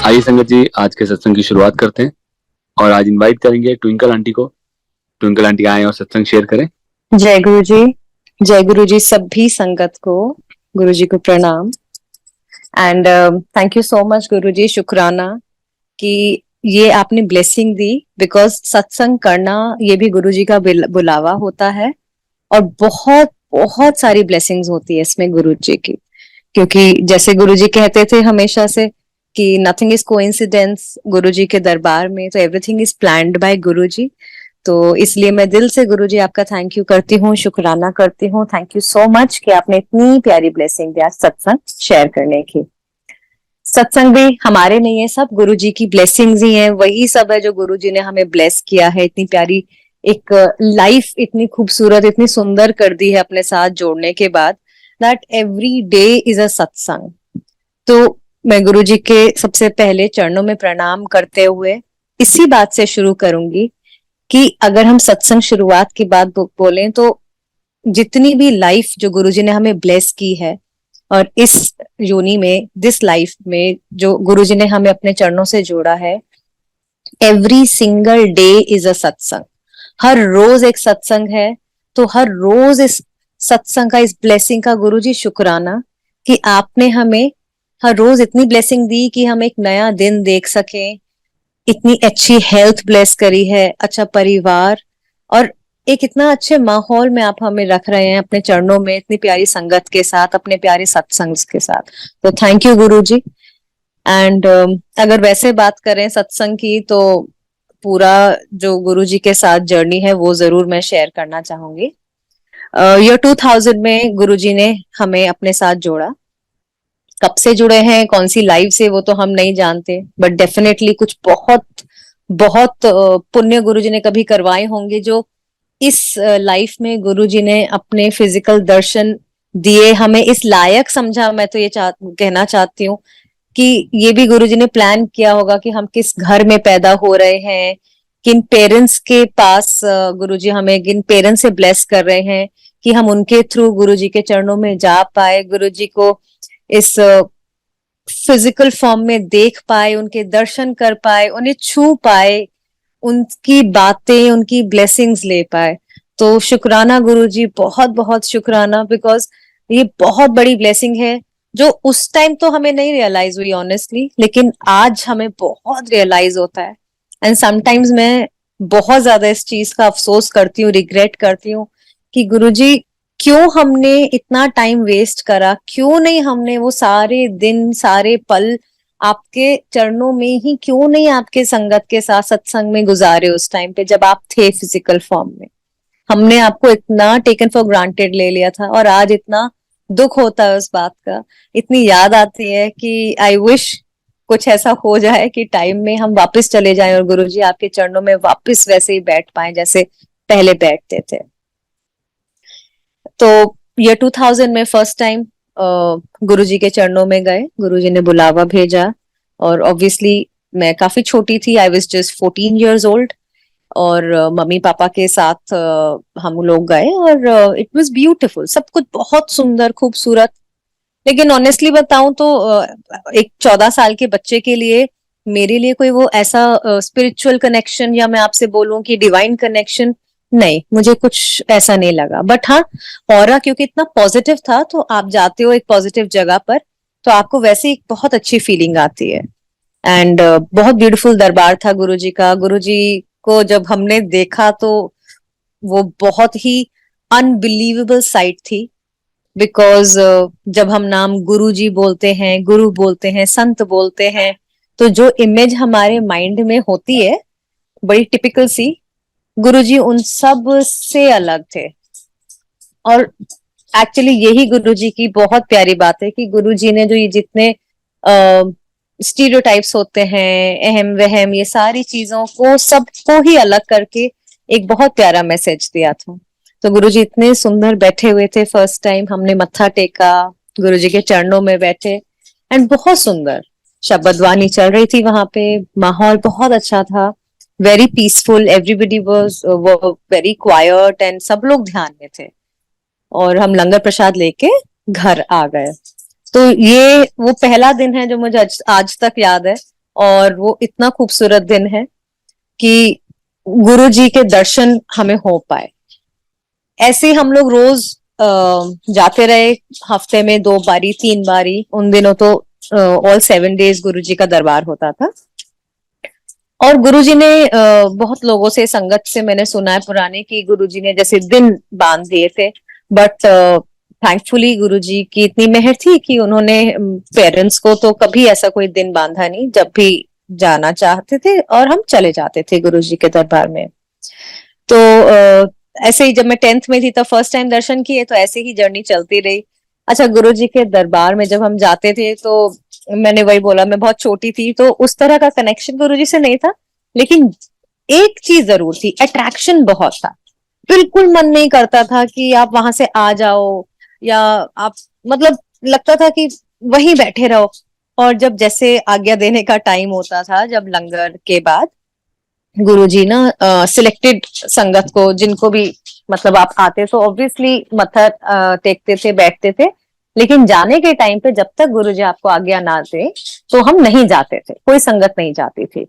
आइए संगत जी, आज के सत्संग की शुरुआत करते हैं और आज इनवाइट करेंगे ट्विंकल आंटी को। ट्विंकल आंटी आए और सत्संग शेयर करें। जय गुरु जी। जय गुरु जी सभी संगत को, गुरु जी को प्रणाम। And thank you so much गुरु जी, शुक्राना कि ये आपने ब्लेसिंग दी। बिकॉज सत्संग करना ये भी गुरु जी का बुलावा होता है और बहुत बहुत सारी ब्लेसिंग्स होती है इसमें गुरु जी की। क्योंकि जैसे गुरु जी कहते थे हमेशा से कि नथिंग इज कोइंसिडेंस, गुरु जी के दरबार में तो एवरीथिंग इज प्लान्ड बाय गुरु जी। तो इसलिए मैं दिल से गुरु जी आपका थैंक यू करती हूँ, शुक्राना करती हूँ। थैंक यू सो मच कि आपने इतनी प्यारी ब्लेसिंग दिया सत्संग शेयर करने की। सत्संग भी हमारे नहीं है, सब गुरु जी की ब्लेसिंग्स ही है। वही सब है जो गुरु जी ने हमें ब्लेस किया है, इतनी प्यारी एक लाइफ इतनी खूबसूरत इतनी सुंदर कर दी है अपने साथ जोड़ने के बाद। That every day is a सत्संग। तो मैं गुरु जी के सबसे पहले चरणों में प्रणाम करते हुए इसी बात से शुरू करूंगी कि अगर हम सत्संग शुरुआत की बात बोलें तो जितनी भी लाइफ जो गुरुजी ने हमें ब्लेस की है और इस योनि में दिस लाइफ में जो गुरुजी ने हमें अपने चरणों से जोड़ा है, every single day is a सत्संग। हर रोज एक सत्संग है। तो हर रोज इस सत्संग का, इस ब्लेसिंग का गुरुजी शुक्राना कि आपने हमें हर रोज इतनी ब्लेसिंग दी कि हम एक नया दिन देख सके, इतनी अच्छी हेल्थ ब्लेस करी है, अच्छा परिवार और एक इतना अच्छे माहौल में आप हमें रख रहे हैं अपने चरणों में, इतनी प्यारी संगत के साथ, अपने प्यारे सत्संग के साथ। तो thank you Guru ji. And अगर वैसे बात करें सत्संग की तो पूरा जो गुरु जी के साथ जर्नी है वो जरूर मैं शेयर करना चाहूंगी। ईयर 2000 में गुरु जी ने हमें अपने साथ जोड़ा। कब से जुड़े हैं, कौन सी लाइफ से, वो तो हम नहीं जानते, बट डेफिनेटली कुछ बहुत बहुत पुण्य गुरुजी ने कभी करवाए होंगे जो इस लाइफ में गुरुजी ने अपने फिजिकल दर्शन दिए, हमें इस लायक समझा। मैं तो ये कहना चाहती हूँ कि ये भी गुरुजी ने प्लान किया होगा कि हम किस घर में पैदा हो रहे हैं, किन पेरेंट्स के पास गुरुजी हमें किन पेरेंट्स से ब्लेस कर रहे हैं कि हम उनके थ्रू गुरुजी के चरणों में जा पाए, गुरुजी को इस फिजिकल फॉर्म में देख पाए, उनके दर्शन कर पाए, उन्हें छू पाए, उनकी बातें उनकी ब्लेसिंग्स ले पाए। तो शुक्राना गुरुजी, बहुत बहुत शुक्राना। बिकॉज ये बहुत बड़ी ब्लेसिंग है जो उस टाइम तो हमें नहीं रियलाइज हुई ऑनेस्टली, लेकिन आज हमें बहुत रियलाइज होता है। एंड समटाइम्स मैं बहुत ज्यादा इस चीज का अफसोस करती हूँ, रिग्रेट करती हूँ कि गुरुजी क्यों हमने इतना टाइम वेस्ट करा, क्यों नहीं हमने वो सारे दिन सारे पल आपके चरणों में ही क्यों नहीं आपके संगत के साथ सत्संग में गुजारे उस टाइम पे जब आप थे फिजिकल फॉर्म में। हमने आपको इतना टेकन फॉर ग्रांटेड ले लिया था और आज इतना दुख होता है उस बात का, इतनी याद आती है कि आई विश कुछ ऐसा हो जाए कि टाइम में हम वापस चले जाएं और गुरुजी आपके चरणों में वापस वैसे ही बैठ पाए जैसे पहले बैठते थे। तो ये 2000 में फर्स्ट टाइम गुरुजी के चरणों में गए, गुरुजी ने बुलावा भेजा और ऑब्वियसली मैं काफी छोटी थी, I was just 14 years old और मम्मी पापा के साथ हम लोग गए और इट वाज ब्यूटीफुल, सब कुछ बहुत सुंदर खूबसूरत। लेकिन ऑनेस्टली बताऊं तो एक 14 साल के बच्चे के लिए मेरे लिए कोई वो ऐसा स्पिरिचुअल कनेक्शन या मैं आपसे बोलूं कि डिवाइन कनेक्शन, नहीं, मुझे कुछ ऐसा नहीं लगा। बट हाँ, ऑरा क्योंकि इतना पॉजिटिव था, तो आप जाते हो एक पॉजिटिव जगह पर तो आपको वैसे एक बहुत अच्छी फीलिंग आती है। एंड बहुत ब्यूटीफुल दरबार था गुरुजी का। गुरुजी को जब हमने देखा तो वो बहुत ही अनबिलीवेबल साइट थी। बिकॉज जब हम नाम गुरुजी बोलते हैं, गुरु बोलते हैं, संत बोलते हैं, तो जो इमेज हमारे माइंड में होती है बड़ी टिपिकल सी, गुरुजी उन सब से अलग थे। और एक्चुअली यही गुरुजी की बहुत प्यारी बात है कि गुरुजी ने जो ये जितने स्टीरियोटाइप्स होते हैं, अहम वहम, ये सारी चीजों को सबको ही अलग करके एक बहुत प्यारा मैसेज दिया था। तो गुरुजी इतने सुंदर बैठे हुए थे, फर्स्ट टाइम हमने मत्था टेका, गुरुजी के चरणों में बैठे एंड बहुत सुंदर शब्दवाणी चल रही थी वहां पे, माहौल बहुत अच्छा था, very peaceful, everybody was very quiet and सब लोग ध्यान में थे और हम लंगर प्रसाद लेके घर आ गए। तो ये वो पहला दिन है जो मुझे आज तक याद है और वो इतना खूबसूरत दिन है कि गुरु जी के दर्शन हमें हो पाए। ऐसे हम लोग रोज जाते रहे, हफ्ते में 2 बारी 3 बारी, उन दिनों तो ऑल 7 डेज गुरु जी का दरबार होता था। और गुरुजी ने बहुत लोगों से, संगत से मैंने सुना है पुराने, कि गुरुजी ने जैसे दिन बांध दिए थे, बट थैंकफुली गुरुजी की इतनी मेहर थी कि उन्होंने पेरेंट्स को तो कभी ऐसा कोई दिन बांधा नहीं, जब भी जाना चाहते थे और हम चले जाते थे गुरुजी के दरबार में। तो ऐसे ही जब मैं 10th में थी तब फर्स्ट टाइम दर्शन किए, तो ऐसे ही जर्नी चलती रही। अच्छा, गुरुजी के दरबार में जब हम जाते थे तो मैंने वही बोला, मैं बहुत छोटी थी तो उस तरह का कनेक्शन गुरुजी से नहीं था, लेकिन एक चीज जरूर थी, अट्रैक्शन बहुत था। बिल्कुल मन नहीं करता था कि आप वहां से आ जाओ, या आप मतलब लगता था कि वहीं बैठे रहो। और जब जैसे आज्ञा देने का टाइम होता था, जब लंगर के बाद गुरुजी ना सिलेक्टेड संगत को, जिनको भी मतलब आप आते तो ऑब्वियसली मत्था टेकते थे, बैठते थे, लेकिन जाने के टाइम पे जब तक गुरुजी आपको आज्ञा ना दे तो हम नहीं जाते थे, कोई संगत नहीं जाती थी।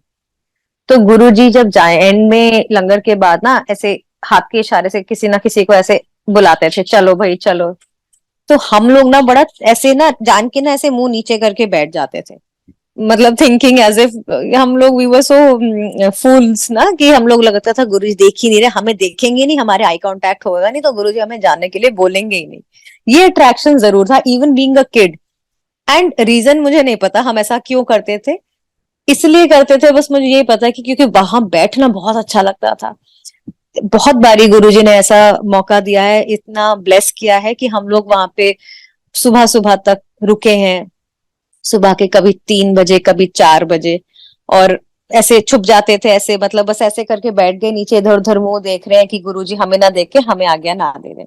तो गुरुजी जब जाए एंड में लंगर के बाद ना, ऐसे हाथ के इशारे से किसी ना किसी को ऐसे बुलाते थे, चलो भाई चलो। तो हम लोग ना बड़ा ऐसे ना जान के ना ऐसे मुंह नीचे करके बैठ जाते थे, मतलब थिंकिंग एज इफ हम लोग वी वर सो फूल्स ना, कि हम लोग लगता था गुरुजी देख ही नहीं रहे, हमें देखेंगे नहीं, हमारे आई कांटेक्ट होगा नहीं तो गुरुजी हमें जाने के लिए बोलेंगे ही नहीं। ये अट्रैक्शन जरूर था, even being a kid. And reason मुझे नहीं पता हम ऐसा क्यों करते थे, इसलिए करते थे बस मुझे ये पता है कि क्योंकि वहां बैठना बहुत अच्छा लगता था। बहुत बारी गुरुजी ने ऐसा मौका दिया है, इतना ब्लेस किया है कि हम लोग वहां पे सुबह सुबह तक रुके हैं, सुबह के कभी 3 बजे कभी 4 बजे, और ऐसे छुप जाते थे, ऐसे मतलब बस ऐसे करके बैठ गए नीचे, इधर उधर मुंह देख रहे हैं कि गुरुजी हमें ना देख के हमें आज्ञा ना दे रहे।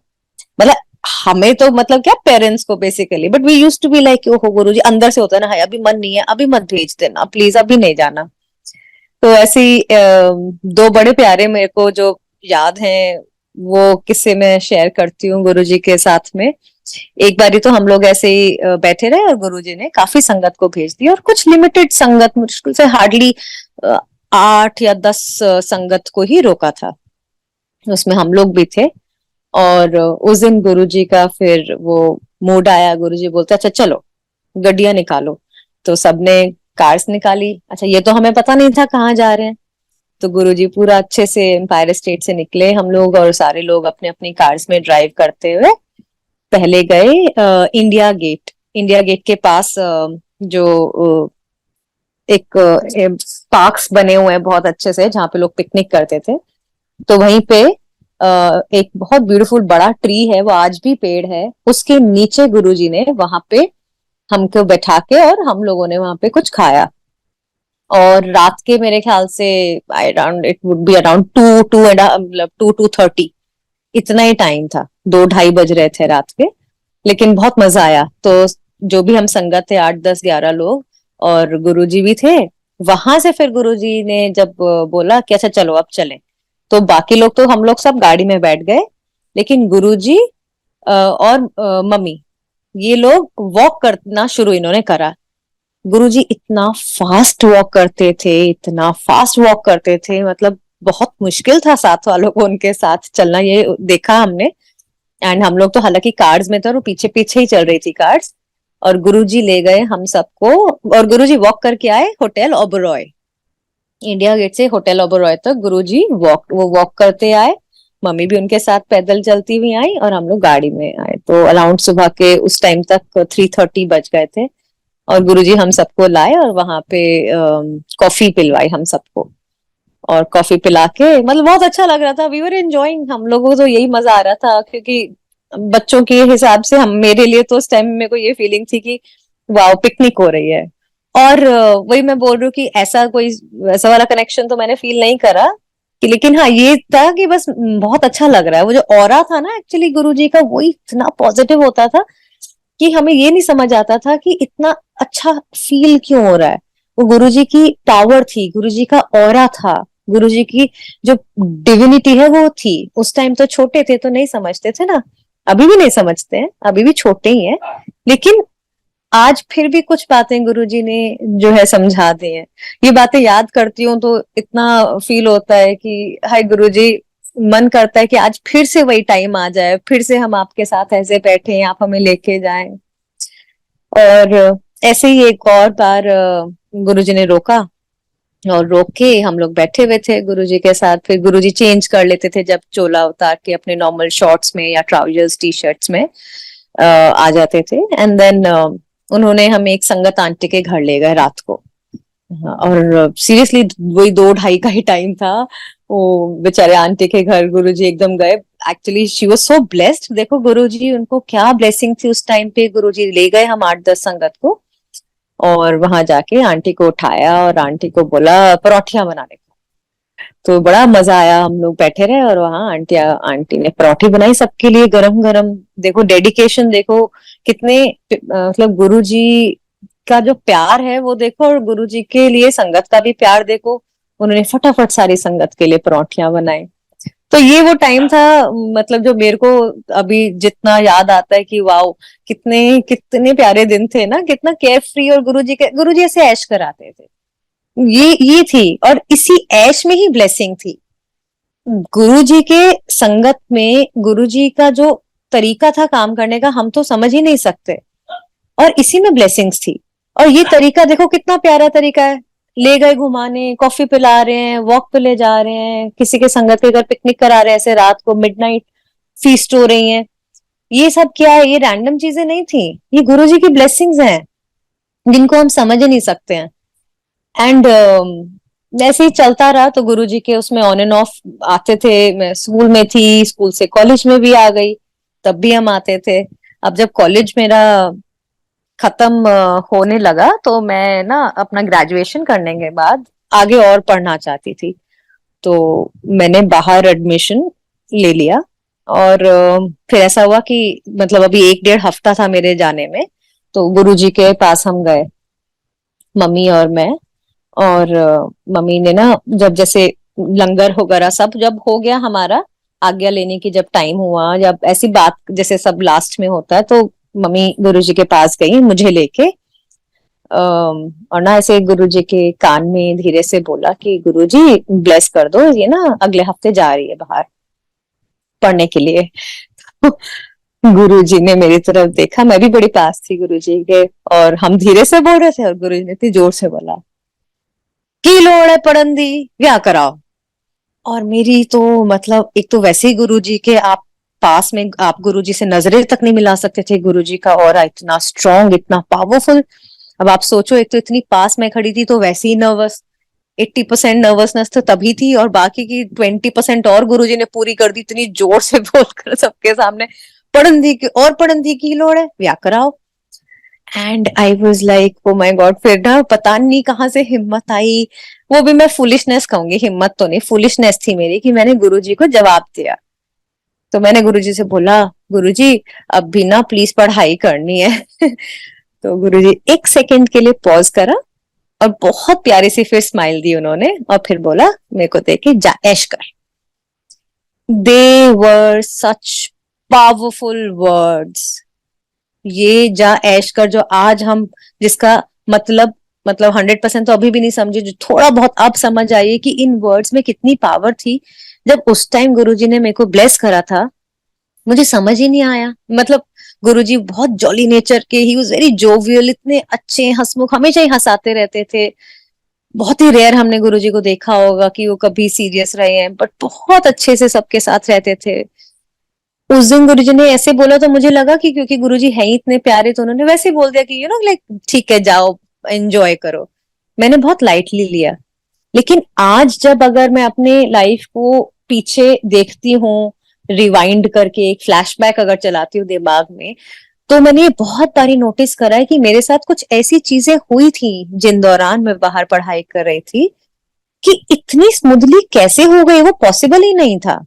मतलब हमें तो मतलब क्या, पेरेंट्स को basically, but we use to be like, ओहो गुरुजी, अंदर से होता है ना, है अभी मन नहीं है, अभी मत भेज देना प्लीज, अभी नहीं जाना। तो ऐसी 2 बड़े प्यारे मेरे को जो याद हैं, वो किस्से मैं शेयर करती हूँ गुरुजी के साथ में। एक बारी तो हम लोग ऐसे ही बैठे रहे और गुरुजी ने काफी संगत को भेज दी, और कुछ लिमिटेड संगत, मुश्किल से हार्डली 8 या 10 संगत को ही रोका था, उसमें हम लोग भी थे। और उस दिन गुरुजी का फिर वो मूड आया, गुरुजी बोलते अच्छा चलो गड्डियां निकालो। तो सबने कार्स निकाली। अच्छा, ये तो हमें पता नहीं था कहाँ जा रहे हैं, तो गुरुजी पूरा अच्छे से एम्पायर स्टेट से निकले हम लोग, और सारे लोग अपने अपनी कार्स में ड्राइव करते हुए पहले गए इंडिया गेट। इंडिया गेट के पास जो एक पार्क्स बने हुए हैं बहुत अच्छे से, जहाँ पे लोग पिकनिक करते थे, तो वहीं पे एक बहुत ब्यूटीफुल बड़ा ट्री है, वो आज भी पेड़ है, उसके नीचे गुरुजी ने वहां पे हमको बैठा के, और हम लोगों ने वहां पे कुछ खाया। और रात के मेरे ख्याल से around it would be around 2 2 मतलब 2 2:30, इतना ही टाइम था, 2 ढाई बज रहे थे रात के। लेकिन बहुत मजा आया। तो जो भी हम संगत थे, 8 10 11 लोग, और गुरुजी भी थे। वहां से फिर गुरुजी ने जब बोला कि अच्छा चलो अब चलें, तो बाकी लोग तो हम लोग सब गाड़ी में बैठ गए, लेकिन गुरुजी और मम्मी, ये लोग वॉक करना शुरू इन्होंने करा। गुरुजी इतना फास्ट वॉक करते थे, इतना फास्ट वॉक करते थे, मतलब बहुत मुश्किल था साथ वालों को उनके साथ चलना, ये देखा हमने। एंड हम लोग तो हालांकि कार्स में थे और पीछे पीछे ही चल रही थी कार्स, और गुरुजी ले गए हम सबको, और गुरुजी वॉक करके आए होटल ओबरॉय। इंडिया गेट से होटल ओबरॉय तक गुरुजी वॉक करते आए, मम्मी भी उनके साथ पैदल चलती हुई आई, और हम लोग गाड़ी में आए। तो अराउंड सुबह के उस टाइम तक 3:30 बज गए थे, और गुरुजी हम सबको लाए और वहां पे कॉफी पिलवाई हम सबको। और कॉफी पिला के मतलब बहुत अच्छा लग रहा था, वी वर एंजॉयिंग, हम लोगों को तो यही मजा आ रहा था, क्योंकि बच्चों के हिसाब से हम, मेरे लिए तो उस टाइम मेरे को ये फीलिंग थी कि वाओ पिकनिक हो रही है। और वही मैं बोल रही हूँ कि ऐसा कोई वैसा वाला कनेक्शन तो मैंने फील नहीं करा कि, लेकिन हाँ ये था कि बस बहुत अच्छा लग रहा है। वो जो ऑरा था ना एक्चुअली गुरुजी का, वो इतना पॉजिटिव होता था कि हमें ये नहीं समझ आता था कि इतना अच्छा फील क्यों हो रहा है। वो गुरुजी की पावर थी, गुरुजी का ऑरा था, गुरुजी की जो डिविनिटी है वो थी। उस टाइम तो छोटे थे तो नहीं समझते थे ना, अभी भी नहीं समझते हैं, अभी भी छोटे ही हैं, लेकिन आज फिर भी कुछ बातें गुरुजी ने जो है समझा दी हैं। ये बातें याद करती हूँ तो इतना फील होता है कि हाय गुरुजी, मन करता है कि आज फिर से वही टाइम आ जाए, फिर से हम आपके साथ ऐसे बैठे, आप हमें लेके जाएं। और ऐसे ही एक और बार गुरुजी ने रोका, और रोक के हम लोग बैठे हुए थे गुरुजी के साथ। फिर गुरुजी चेंज कर लेते थे, जब चोला उतार के अपने नॉर्मल शॉर्ट्स में या ट्राउजर्स टी शर्ट्स में आ जाते थे। एंड देन उन्होंने हमें एक संगत आंटी के घर ले गए रात को। हाँ, और सीरियसली वही 2-2:30 का ही टाइम था। वो बेचारे आंटी के घर गुरुजी एकदम गए। Actually she was so blessed. देखो गुरुजी, उनको क्या ब्लेसिंग थी उस टाइम पे। गुरुजी ले गए हम 8-10 संगत को, और वहां जाके आंटी को उठाया और आंटी को बोला परोठियां बनाने को। तो बड़ा मजा आया, हम लोग बैठे रहे और वहां आंटी आंटी ने परोठी बनाई सबके लिए गरम गरम। देखो डेडिकेशन, देखो कितने मतलब गुरुजी का जो प्यार है वो देखो, और गुरुजी के लिए संगत का भी प्यार देखो। उन्होंने फटाफट सारी संगत के लिए परोठियां बनाई। तो ये वो टाइम था, मतलब जो मेरे को अभी जितना याद आता है कि वाओ, कितने कितने प्यारे दिन थे ना, कितना केयर फ्री। और गुरुजी ऐसे ऐश कराते थे। ये थी, और इसी ऐश में ही ब्लेसिंग थी। गुरुजी के संगत में गुरुजी का जो तरीका था काम करने का, हम तो समझ ही नहीं सकते, और इसी में ब्लेसिंग्स थी। और ये तरीका देखो कितना प्यारा तरीका है। ले गए घुमाने, कॉफी पिला रहे हैं, वॉक पे ले जा रहे हैं, किसी के संगत के घर पिकनिक करा रहे हैं, ऐसे रात को मिडनाइट फीस्ट हो रही है। ये सब क्या है? ये रैंडम चीजें नहीं थी, ये गुरुजी की ब्लेसिंग्स हैं जिनको हम समझ ही नहीं सकते हैं। एंड ऐसे ही चलता रहा। तो गुरुजी के उसमें ऑन एंड ऑफ आते थे। मैं स्कूल में थी, स्कूल से कॉलेज में भी आ गई, तब भी हम आते थे। अब जब कॉलेज मेरा खत्म होने लगा, तो मैं ना अपना ग्रेजुएशन करने के बाद आगे और पढ़ना चाहती थी। तो मैंने बाहर एडमिशन ले लिया। और फिर ऐसा हुआ कि मतलब अभी 1-1.5 हफ्ता था मेरे जाने में। तो गुरुजी के पास हम गए, मम्मी और मैं। और मम्मी ने ना, जब जैसे लंगर वगैरह सब जब हो गया हमारा, आज्ञा लेने की जब टाइम हुआ, जब ऐसी बात जैसे सब लास्ट में होता है, तो मम्मी गुरुजी के पास गई मुझे लेके। और ना ऐसे गुरुजी के कान में धीरे से बोला कि गुरुजी ब्लेस कर दो, ये ना अगले हफ्ते जा रही है बाहर पढ़ने के लिए। गुरुजी ने मेरी तरफ देखा, मैं भी बड़ी पास थी गुरुजी के, और हम धीरे से बोल रहे थे, और गुरुजी ने इतनी जोर से बोला की लोड़ है पढ़न दी, क्या कराओ। और मेरी तो मतलब, एक तो वैसे ही गुरुजी के आप पास में, आप गुरुजी से नजरें तक नहीं मिला सकते थे। गुरुजी का ऑरा इतना स्ट्रांग, इतना पावरफुल। अब आप सोचो, एक तो इतनी पास में खड़ी थी तो वैसे ही नर्वस, 80% नर्वसनेस तो तभी थी, और बाकी की 20% और गुरुजी ने पूरी कर दी इतनी जोर से बोलकर सबके सामने, पढ़न दी की और पढ़न दी की लोड़ है, व्या कराओ। And I was like oh my God. फिर ना पता नहीं कहाँ से हिम्मत आई, वो भी मैं फुलिशनेस कहूंगी, हिम्मत तो नहीं, फुलिशनेस थी मेरी, कि मैंने गुरुजी को जवाब दिया। तो मैंने गुरुजी से बोला, गुरुजी अब भी ना प्लीज पढ़ाई करनी है। तो गुरुजी 1 सेकंड के लिए पॉज करा, और बहुत प्यारी सी फिर स्माइल दी उन्होंने, और फिर बोला मेरे को देख के, जा ऐश कर। दे वर सच पावरफुल वर्ड्स। ये जा ऐश कर, जो आज हम, जिसका मतलब 100% तो अभी भी नहीं समझे, जो थोड़ा बहुत अब समझ आई कि इन वर्ड्स में कितनी पावर थी। जब उस टाइम गुरुजी ने मेरे को ब्लेस करा था, मुझे समझ ही नहीं आया। मतलब गुरुजी बहुत जॉली नेचर के, ही वाज वेरी जोवियल, इतने अच्छे हंसमुख, हमेशा ही हंसाते रहते थे। बहुत ही रेयर हमने गुरुजी को देखा होगा कि वो कभी सीरियस रहे हैं, बट बहुत अच्छे से सबके साथ रहते थे। उस दिन गुरुजी ने ऐसे बोला तो मुझे लगा कि क्योंकि गुरुजी है ही इतने प्यारे, तो उन्होंने वैसे बोल दिया कि लाइक ठीक है, जाओ एंजॉय करो। मैंने बहुत लाइटली लिया। लेकिन आज जब अगर मैं अपने लाइफ को पीछे देखती हूँ, रिवाइंड करके एक फ्लैशबैक अगर चलाती हूँ दिमाग में, तो मैंने ये बहुत बारी नोटिस करा है कि मेरे साथ कुछ ऐसी चीजें हुई थी जिन दौरान मैं बाहर पढ़ाई कर रही थी, कि इतनी स्मूथली कैसे हो गई, वो पॉसिबल ही नहीं था।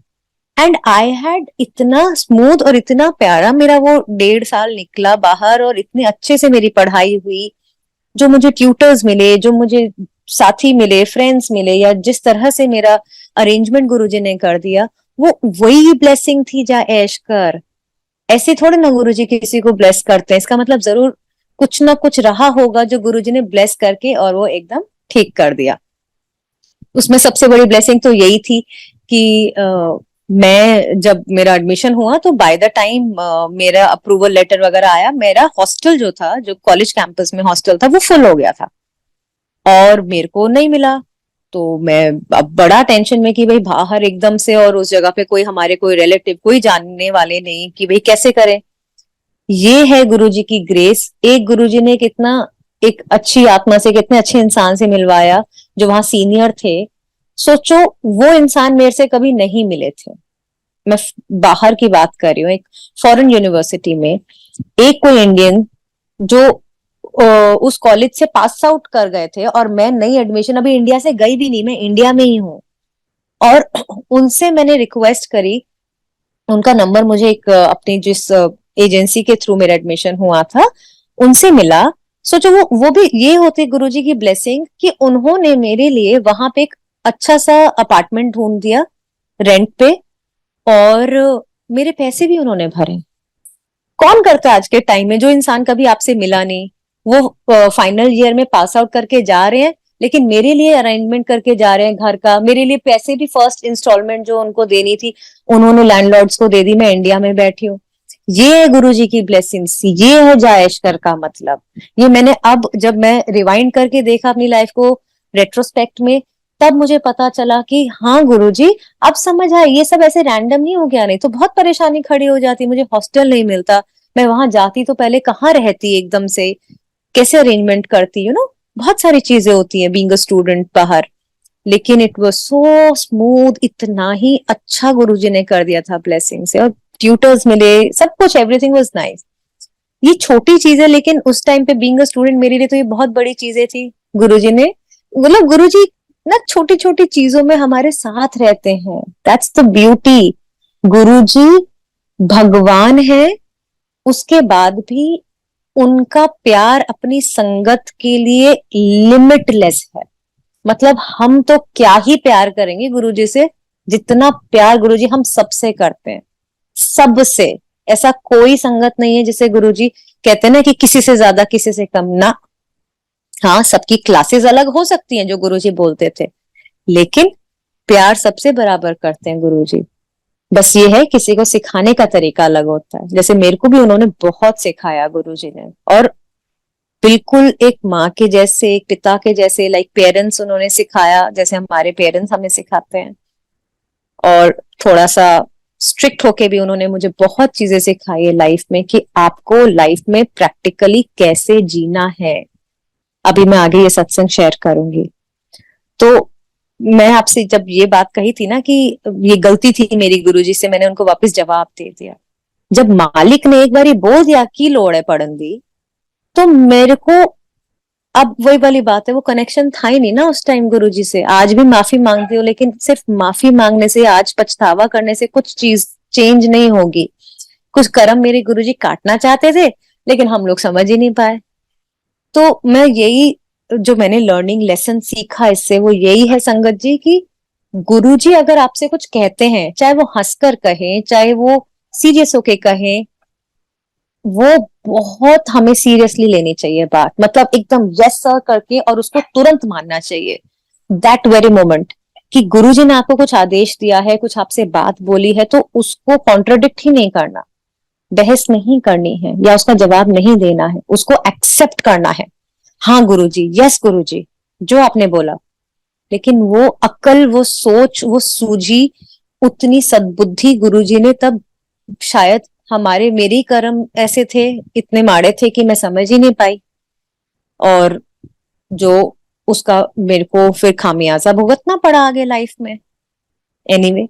एंड आई हैड इतना स्मूथ और इतना प्यारा मेरा वो 1.5 साल निकला बाहर, और इतने अच्छे से मेरी पढ़ाई हुई। जो मुझे ट्यूटर्स मिले, जो मुझे साथी मिले, फ्रेंड्स मिले, या जिस तरह से मेरा अरेंजमेंट गुरुजी ने कर दिया, वो वही ब्लेसिंग थी। जा ऐश कर, ऐसे थोड़े ना गुरुजी किसी को ब्लेस करते हैं, इसका मतलब जरूर कुछ ना कुछ रहा होगा जो गुरुजी ने ब्लेस करके और वो एकदम ठीक कर दिया। उसमें सबसे बड़ी ब्लेसिंग तो यही थी कि मैं जब मेरा एडमिशन हुआ तो बाय द टाइम मेरा अप्रूवल लेटर वगैरह आया, मेरा हॉस्टल जो था, जो कॉलेज कैंपस में हॉस्टल था, वो फुल हो गया था और मेरे को नहीं मिला। तो मैं अब बड़ा टेंशन में कि भाई बाहर एकदम से और उस जगह पे कोई हमारे कोई रिलेटिव कोई जानने वाले नहीं, कि भाई कैसे करें। ये है गुरुजी की ग्रेस। एक गुरुजी ने कितना एक अच्छी आत्मा से, कितने अच्छे इंसान से मिलवाया जो वहां सीनियर थे। सोचो वो इंसान मेरे से कभी नहीं मिले थे। मैं बाहर की बात कर रही हूँ, एक फॉरेन यूनिवर्सिटी में एक कोई इंडियन जो उस कॉलेज से पास आउट कर गए थे, और मैं नई एडमिशन अभी इंडिया से गई भी नहीं, मैं इंडिया में ही हूँ। और उनसे मैंने रिक्वेस्ट करी, उनका नंबर मुझे एक अपनी जिस एजेंसी के थ्रू मेरा एडमिशन हुआ था उनसे मिला। सोचो वो भी ये होती गुरुजी की ब्लेसिंग कि उन्होंने मेरे लिए वहां पे एक अच्छा सा अपार्टमेंट ढूंढ दिया रेंट पे, और मेरे पैसे भी उन्होंने भरे। कौन करता है आज के टाइम में? जो इंसान कभी आपसे मिला नहीं, वो फाइनल ईयर में पास आउट करके जा रहे हैं, लेकिन मेरे लिए अरेंजमेंट करके जा रहे हैं घर का, मेरे लिए पैसे भी फर्स्ट इंस्टॉलमेंट जो उनको देनी थी उन्होंने लैंडलॉर्ड्स को दे दी, मैं इंडिया में बैठी हूँ। ये है गुरुजी की ब्लेसिंग्स, ये है जायशकर का मतलब। ये मैंने अब जब मैं रिवाइंड करके देखा अपनी लाइफ को रेट्रोस्पेक्ट में, तब मुझे पता चला कि हाँ गुरुजी, अब समझ आया ये सब ऐसे रैंडम नहीं हो गया, नहीं तो बहुत परेशानी खड़ी हो जाती, मुझे हॉस्टल नहीं मिलता, मैं वहां जाती तो पहले कहाँ रहती एकदम से, कैसे अरेंजमेंट करती, बहुत सारी चीजें होती है बीइंग अ स्टूडेंट बाहर। लेकिन इट वाज सो स्मूथ, इतना ही अच्छा गुरुजी ने कर दिया था ब्लेसिंग से, और ट्यूटर्स मिले, सब कुछ, एवरीथिंग वाज नाइस। ये छोटी चीजें, लेकिन उस टाइम पे बीइंग अ स्टूडेंट मेरे लिए तो ये बहुत बड़ी चीजें थी। गुरुजी ने, मतलब गुरुजी ना छोटी छोटी चीजों में हमारे साथ रहते हैं, दैट्स द ब्यूटी। गुरुजी भगवान है, उसके बाद भी उनका प्यार अपनी संगत के लिए लिमिटलेस है। मतलब हम तो क्या ही प्यार करेंगे गुरुजी से, जितना प्यार गुरुजी हम सबसे करते हैं, सबसे। ऐसा कोई संगत नहीं है जिसे गुरुजी कहते हैं ना कि किसी से ज्यादा किसी से कम ना। हाँ, सबकी क्लासेस अलग हो सकती हैं जो गुरुजी बोलते थे, लेकिन प्यार सबसे बराबर करते हैं गुरुजी। बस ये है किसी को सिखाने का तरीका अलग होता है। जैसे मेरे को भी उन्होंने बहुत सिखाया गुरुजी ने, और बिल्कुल एक माँ के जैसे, एक पिता के जैसे, लाइक पेरेंट्स उन्होंने सिखाया जैसे हमारे पेरेंट्स हमें सिखाते हैं। और थोड़ा सा स्ट्रिक्ट होके भी उन्होंने मुझे बहुत चीजें सिखाई है लाइफ में, कि आपको लाइफ में प्रैक्टिकली कैसे जीना है। अभी मैं आगे ये सत्संग शेयर करूंगी। तो मैं आपसे जब ये बात कही थी ना कि ये गलती थी मेरी गुरुजी से, मैंने उनको वापस जवाब दे दिया। जब मालिक ने एक बार बोल दिया की लोड़ है पढ़न दी, तो मेरे को अब वही वाली बात है, वो कनेक्शन था ही नहीं ना उस टाइम गुरुजी से। आज भी माफी मांगती हूँ, लेकिन सिर्फ माफी मांगने से, आज पछतावा करने से कुछ चीज चेंज नहीं होगी। कुछ कर्म मेरे गुरुजी काटना चाहते थे, लेकिन हम लोग समझ ही नहीं पाए। तो मैं यही, जो मैंने लर्निंग लेसन सीखा इससे, वो यही है संगत जी की गुरुजी अगर आपसे कुछ कहते हैं, चाहे वो हंसकर कहें, चाहे वो सीरियस होके कहें, वो बहुत हमें सीरियसली लेनी चाहिए बात, मतलब एकदम यस सर करके, और उसको तुरंत मानना चाहिए दैट वेरी मोमेंट, कि गुरुजी ने आपको कुछ आदेश दिया है, कुछ आपसे बात बोली है, तो उसको कॉन्ट्रोडिक्ट ही नहीं करना, बहस नहीं करनी है, या उसका जवाब नहीं देना है, उसको एक्सेप्ट करना है। हाँ गुरुजी, यस गुरुजी, जो आपने बोला। लेकिन वो अक्ल, वो सोच, वो सूझी, उतनी सद्बुद्धि गुरुजी ने तब, शायद हमारे, मेरे ही कर्म ऐसे थे, इतने माड़े थे कि मैं समझ ही नहीं पाई, और जो उसका मेरे को फिर खामियाजा भुगतना पड़ा आगे लाइफ में। एनीवे,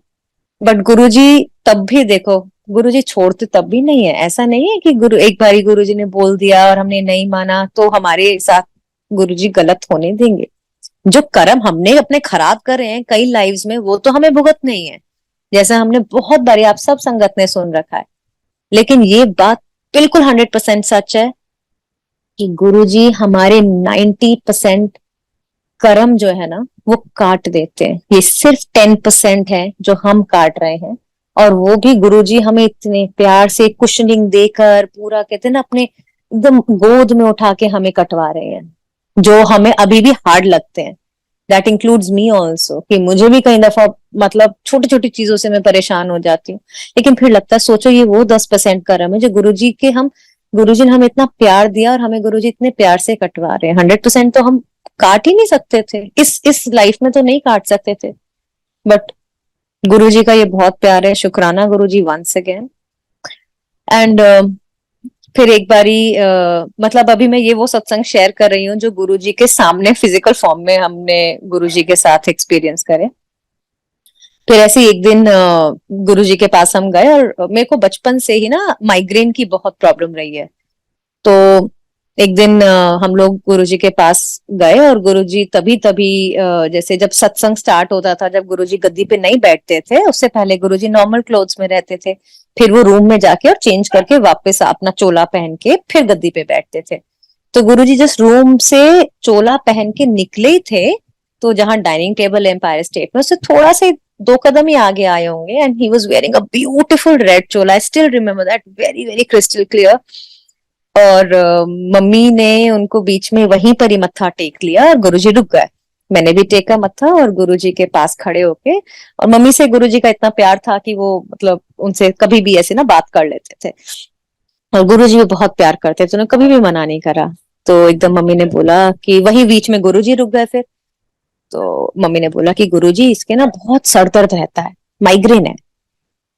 बट गुरुजी तब भी देखो, गुरुजी छोड़ते तब भी नहीं है। ऐसा नहीं है कि गुरु एक बारी गुरुजी ने बोल दिया और हमने नहीं माना तो हमारे साथ गुरुजी गलत होने देंगे। जो कर्म हमने अपने खराब करे हैं कई लाइव्स में, वो तो हमें भुगत नहीं है, जैसा हमने बहुत बारी आप सब संगत ने सुन रखा है। लेकिन ये बात बिल्कुल 100% सच है कि गुरुजी हमारे 90% कर्म जो है ना वो काट देते हैं। ये सिर्फ 10% है जो हम काट रहे हैं, और वो भी गुरुजी हमें इतने प्यार से कुशनिंग देकर, पूरा कहते हैं ना अपने एकदम गोद में उठा के हमें कटवा रहे हैं, जो हमें अभी भी हार्ड लगते हैं। दैट इंक्लूड्स मी ऑल्सो, कि मुझे भी कई दफा मतलब छोटी छोटी चीजों से मैं परेशान हो जाती हूँ, लेकिन फिर लगता है सोचो ये वो 10% कर्म है जो गुरुजी के हम, गुरुजी ने हमें इतना प्यार दिया और हमें गुरुजी इतने प्यार से कटवा रहे हैं। 100% तो हम काट ही नहीं सकते थे, इस लाइफ में तो नहीं काट सकते थे, बट गुरुजी का ये बहुत प्यार है। शुक्राना गुरुजी वंस अगेन। एंड फिर एक बारी मतलब अभी मैं ये वो सत्संग शेयर कर रही हूँ जो गुरुजी के सामने फिजिकल फॉर्म में हमने गुरुजी के साथ एक्सपीरियंस करे। फिर ऐसे ही एक दिन गुरुजी के पास हम गए, और मेरे को बचपन से ही ना माइग्रेन की बहुत प्रॉब्लम रही है। तो एक दिन हम लोग गुरुजी के पास गए, और गुरुजी तभी तभी जैसे जब सत्संग स्टार्ट होता था, जब गुरुजी गद्दी पे नहीं बैठते थे, उससे पहले गुरुजी नॉर्मल क्लोथ्स में रहते थे, फिर वो रूम में जाके और चेंज करके वापस अपना चोला पहन के फिर गद्दी पे बैठते थे। तो गुरुजी जस्ट रूम से चोला पहन के निकले ही थे, तो जहां डाइनिंग टेबल एम्पायर स्टेट में, उससे थोड़ा से 2 कदम ही आगे आए होंगे, and he was wearing a beautiful red Chola. I still remember that very very crystal clear. और मम्मी ने उनको बीच में वहीं पर ही मत्था टेक लिया, और गुरुजी रुक गए। मैंने भी टेका मत्था, और गुरुजी के पास खड़े होके, और मम्मी से गुरुजी का इतना प्यार था कि वो मतलब उनसे कभी भी ऐसे ना बात कर लेते थे, और गुरुजी भी बहुत प्यार करते थे, उन्होंने कभी भी मना नहीं करा। तो एकदम मम्मी ने बोला कि वही बीच में गुरुजी रुक गए। फिर तो मम्मी ने बोला कि गुरुजी इसके ना बहुत सर दर्द रहता है, माइग्रेन है।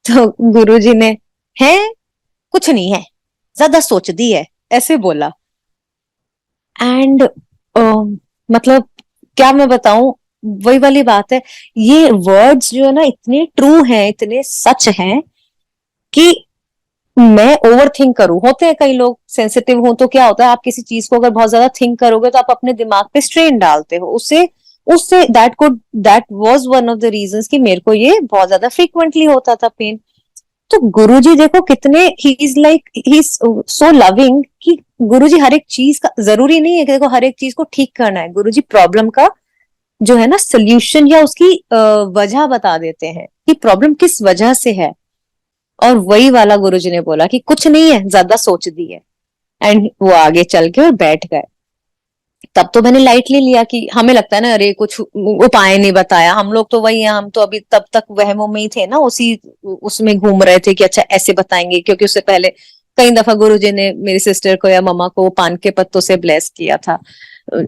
तो गुरुजी ने, है कुछ नहीं है, ज्यादा सोच दी है, ऐसे बोला। एंड मतलब क्या मैं बताऊं, वही वाली बात है, ये वर्ड्स जो है ना इतने ट्रू हैं, इतने सच हैं कि मैं ओवर थिंक करूं। होते हैं कई लोग सेंसिटिव हो, तो क्या होता है, आप किसी चीज को अगर बहुत ज्यादा थिंक करोगे तो आप अपने दिमाग पे स्ट्रेन डालते हो, उससे उससे that was one of the reasons कि मेरे को ये बहुत ज्यादा फ्रीक्वेंटली होता था पेन। तो गुरुजी देखो कितने, ही इज सो लविंग कि गुरुजी हर एक चीज का, जरूरी नहीं है कि देखो हर एक चीज को ठीक करना है, गुरुजी प्रॉब्लम का जो है ना सोल्यूशन या उसकी वजह बता देते हैं कि प्रॉब्लम किस वजह से है। और वही वाला गुरुजी ने बोला कि कुछ नहीं है, ज्यादा सोच दी है, एंड वो आगे चल के और बैठ गए। तब तो मैंने लाइटली लिया कि हमें लगता है ना अरे कुछ उपाय नहीं बताया, हम लोग तो वही हैं, हम तो अभी तब तक वहमों में ही थे ना, उसी उसमें घूम रहे थे कि अच्छा ऐसे बताएंगे, क्योंकि उससे पहले कई दफा गुरुजी ने मेरी सिस्टर को या मम्मा को पान के पत्तों से ब्लेस किया था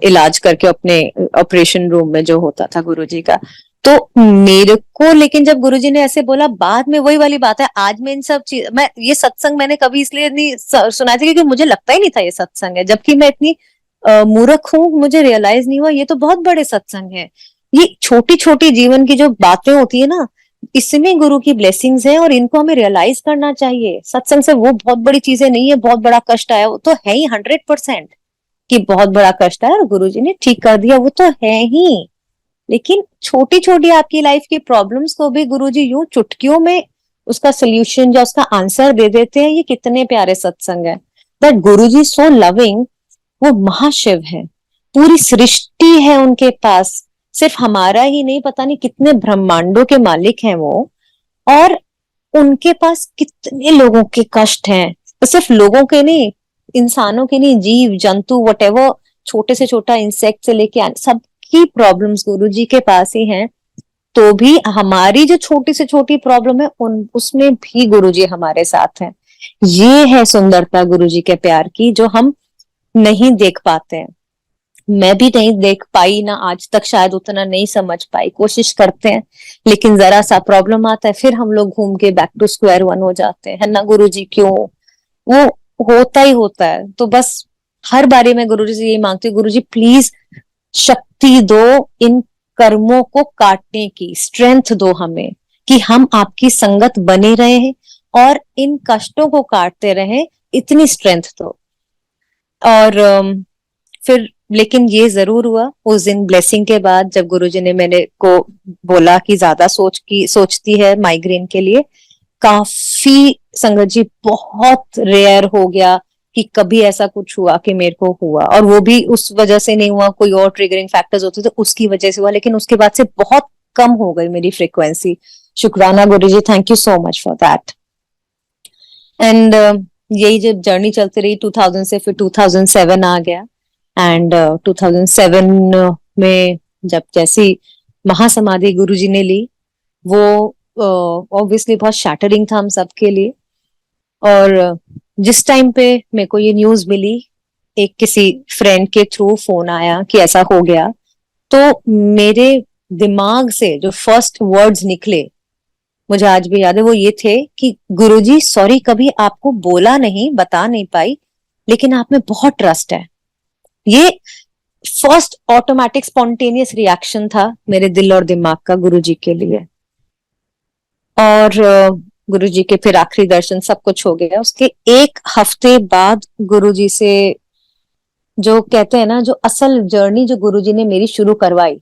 इलाज करके अपने ऑपरेशन रूम में जो होता था गुरुजी का। तो मेरे को, लेकिन जब गुरुजी ने ऐसे बोला, बाद में वही वाली बात है, आज मैं इन सब चीज, मैं ये सत्संग मैंने कभी इसलिए नहीं सुना था क्योंकि मुझे लगता ही नहीं था ये सत्संग है, जबकि मैं इतनी मूर्ख हूं, मुझे रियलाइज नहीं हुआ ये तो बहुत बड़े सत्संग है। ये छोटी छोटी जीवन की जो बातें होती है ना, इसमें गुरु की ब्लेसिंग्स है, और इनको हमें रियलाइज करना चाहिए। सत्संग से वो बहुत बड़ी चीजें नहीं है, बहुत बड़ा कष्ट आया वो तो है ही 100% कि बहुत बड़ा कष्ट आया और गुरु जी ने ठीक कर दिया, वो तो है ही। लेकिन छोटी छोटी आपकी लाइफ की प्रॉब्लम्स को भी गुरुजी यूं चुटकियों में उसका सोल्यूशन या उसका आंसर दे देते हैं। ये कितने प्यारे सत्संग है, दैट गुरुजी सो लविंग। वो महाशिव है, पूरी सृष्टि है उनके पास, सिर्फ हमारा ही नहीं, पता नहीं कितने ब्रह्मांडों के मालिक हैं वो, और उनके पास कितने लोगों के कष्ट हैं, सिर्फ लोगों के नहीं, इंसानों के नहीं, जीव जंतु वटेवर, छोटे से छोटा इंसेक्ट से लेके सबकी प्रॉब्लम्स गुरुजी के पास ही हैं। तो भी हमारी जो छोटी से छोटी प्रॉब्लम है उन उसमें भी गुरुजी हमारे साथ हैं। ये है सुंदरता गुरुजी के प्यार की, जो हम नहीं देख पाते हैं। मैं भी नहीं देख पाई ना आज तक, शायद उतना नहीं समझ पाई, कोशिश करते हैं, लेकिन जरा सा प्रॉब्लम आता है फिर हम लोग घूम के बैक टू स्क्वायर वन हो जाते हैं, है ना गुरुजी, क्यों? वो होता ही होता है। तो बस हर बारी मैं गुरुजी से यही मांगती हूँ, गुरुजी प्लीज शक्ति दो इन कर्मों को काटने की, स्ट्रेंथ दो हमें कि हम आपकी संगत बने रहे और इन कष्टों को काटते रहे, इतनी स्ट्रेंथ दो। और फिर लेकिन ये जरूर हुआ उस दिन ब्लेसिंग के बाद, जब गुरुजी ने मैंने को बोला कि ज्यादा सोचती है माइग्रेन के लिए, काफी संगत जी बहुत रेयर हो गया कि कभी ऐसा कुछ हुआ कि मेरे को हुआ, और वो भी उस वजह से नहीं हुआ, कोई और ट्रिगरिंग फैक्टर्स होते तो उसकी वजह से हुआ, लेकिन उसके बाद से बहुत कम हो गई मेरी फ्रीक्वेंसी। शुक्राना Guruji, thank you so much for that. And यही जब जर्नी चलती रही 2000 से, फिर 2007 आ गया। एंड 2007 में जब जैसी महासमाधि गुरुजी ने ली, वो ऑब्वियसली बहुत शैटरिंग था हम सबके लिए। और जिस टाइम पे मेरे को ये न्यूज मिली, एक किसी फ्रेंड के थ्रू फोन आया कि ऐसा हो गया, तो मेरे दिमाग से जो फर्स्ट वर्ड्स निकले, मुझे आज भी याद है, वो ये थे कि गुरुजी सॉरी, कभी आपको बोला नहीं, बता नहीं पाई, लेकिन आप में बहुत ट्रस्ट है। ये फर्स्ट ऑटोमेटिक स्पॉन्टेनियस रिएक्शन था मेरे दिल और दिमाग का गुरुजी के लिए। और गुरुजी के फिर आखिरी दर्शन, सब कुछ हो गया। उसके एक हफ्ते बाद गुरुजी से, जो कहते हैं ना, जो असल जर्नी जो गुरुजी ने मेरी शुरू करवाई,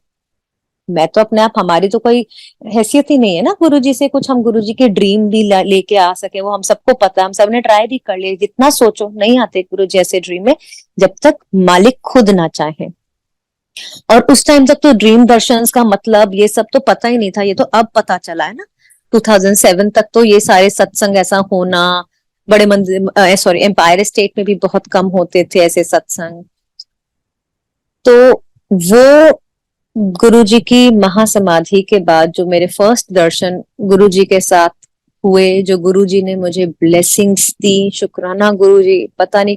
मैं तो अपने आप, हमारी तो कोई हैसियत ही नहीं है ना गुरुजी से कुछ हम गुरुजी के ड्रीम भी लेके आ सके, वो हम सबको पता है, हम सबने ट्राई भी कर लिया, जितना सोचो नहीं आते गुरुजी ऐसे ड्रीम में जब तक मालिक खुद ना चाहे। और उस टाइम तक तो ड्रीम दर्शंस का मतलब ये सब तो पता ही नहीं था, ये तो अब पता चला है ना। 2007 तक तो ये सारे सत्संग ऐसा होना, बड़े मंदिर, सॉरी, एम्पायर स्टेट में भी बहुत कम होते थे ऐसे सत्संग। तो वो गुरुजी की महासमाधि के बाद जो मेरे फर्स्ट दर्शन गुरुजी के साथ हुए, जो गुरुजी ने मुझे ब्लेसिंग्स दी, शुक्राना गुरुजी, पता नहीं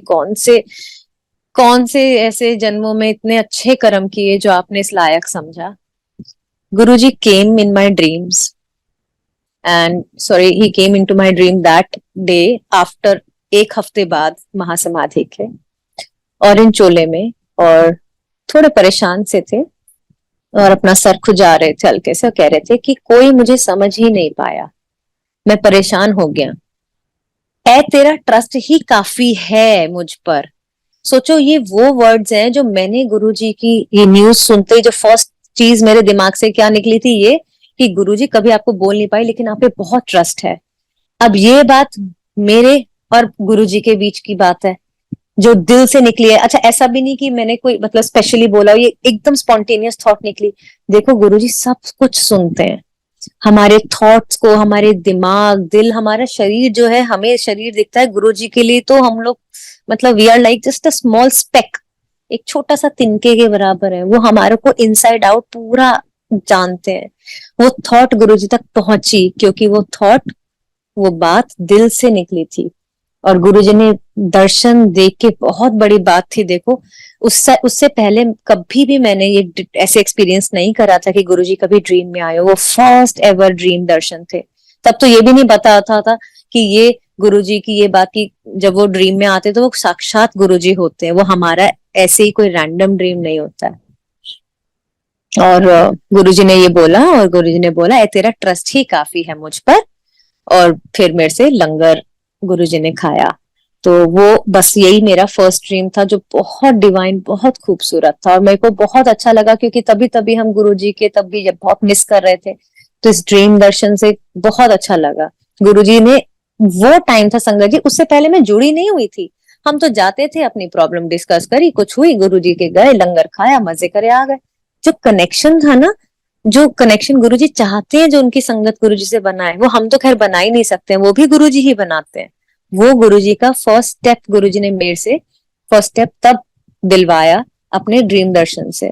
कौन से ऐसे जन्मों में इतने अच्छे कर्म किए जो आपने इस लायक समझा। Guruji came in my dreams, and sorry, he came into my dream that day after, एक हफ्ते बाद महासमाधि के, ऑरेंज चोले में, और थोड़े परेशान से थे और अपना सर खुजा रहे थे हल्के से, और कह रहे थे कि कोई मुझे समझ ही नहीं पाया, मैं परेशान हो गया, ऐ तेरा ट्रस्ट ही काफी है मुझ पर। सोचो, ये वो वर्ड्स हैं जो मैंने गुरुजी की ये न्यूज सुनते ही जो फर्स्ट चीज मेरे दिमाग से क्या निकली थी, ये कि गुरुजी कभी आपको बोल नहीं पाई लेकिन आप पे बहुत ट्रस्ट है। अब ये बात मेरे और गुरुजी के बीच की बात है जो दिल से निकली है। अच्छा, ऐसा भी नहीं कि मैंने कोई मतलब स्पेशली बोला, ये एकदम स्पॉन्टेनियस थॉट निकली। देखो, गुरुजी सब कुछ सुनते हैं, हमारे थॉट्स को, हमारे दिमाग, दिल, हमारा शरीर जो है, हमें शरीर दिखता है, गुरुजी के लिए तो हम लोग मतलब we are like just a small speck, एक छोटा सा तिनके के बराबर है। वो हमारे को इनसाइड आउट पूरा जानते हैं। वो थॉट गुरुजी तक पहुंची क्योंकि वो थॉट, वो बात दिल से निकली थी, और गुरुजी ने दर्शन देख के, बहुत बड़ी बात थी। देखो, उससे उससे पहले कभी भी मैंने ये ऐसे एक्सपीरियंस नहीं करा था कि गुरुजी कभी ड्रीम में आए। वो फर्स्ट एवर ड्रीम दर्शन थे। तब तो ये भी नहीं बताता था कि ये गुरुजी की ये बात की, जब वो ड्रीम में आते तो वो साक्षात गुरुजी होते हैं, वो हमारा ऐसे ही कोई रैंडम ड्रीम नहीं होता है। और गुरुजी ने ये बोला, और गुरुजी ने बोला, ए तेरा ट्रस्ट ही काफी है मुझ पर। और फिर मेरे से लंगर गुरुजी ने खाया। तो वो बस यही मेरा फर्स्ट ड्रीम था जो बहुत डिवाइन, बहुत खूबसूरत था, और मेरे को बहुत अच्छा लगा क्योंकि तभी तभी हम गुरुजी के तब भी जब बहुत मिस कर रहे थे, तो इस ड्रीम दर्शन से बहुत अच्छा लगा। गुरुजी ने, वो टाइम था संगत जी, उससे पहले मैं जुड़ी नहीं हुई थी। हम तो जाते थे, अपनी प्रॉब्लम डिस्कस करी, कुछ हुई, गुरुजी के गए, लंगर खाया, मजे करे आ गए। जो कनेक्शन था ना, जो कनेक्शन गुरुजी चाहते हैं, जो उनकी संगत गुरुजी से बनाए, वो हम तो खैर बना ही नहीं सकते हैं, वो भी गुरुजी ही बनाते हैं। वो गुरुजी का फर्स्ट स्टेप गुरुजी ने मेरे से, फर्स्ट स्टेप तब दिलवाया अपने ड्रीम दर्शन से।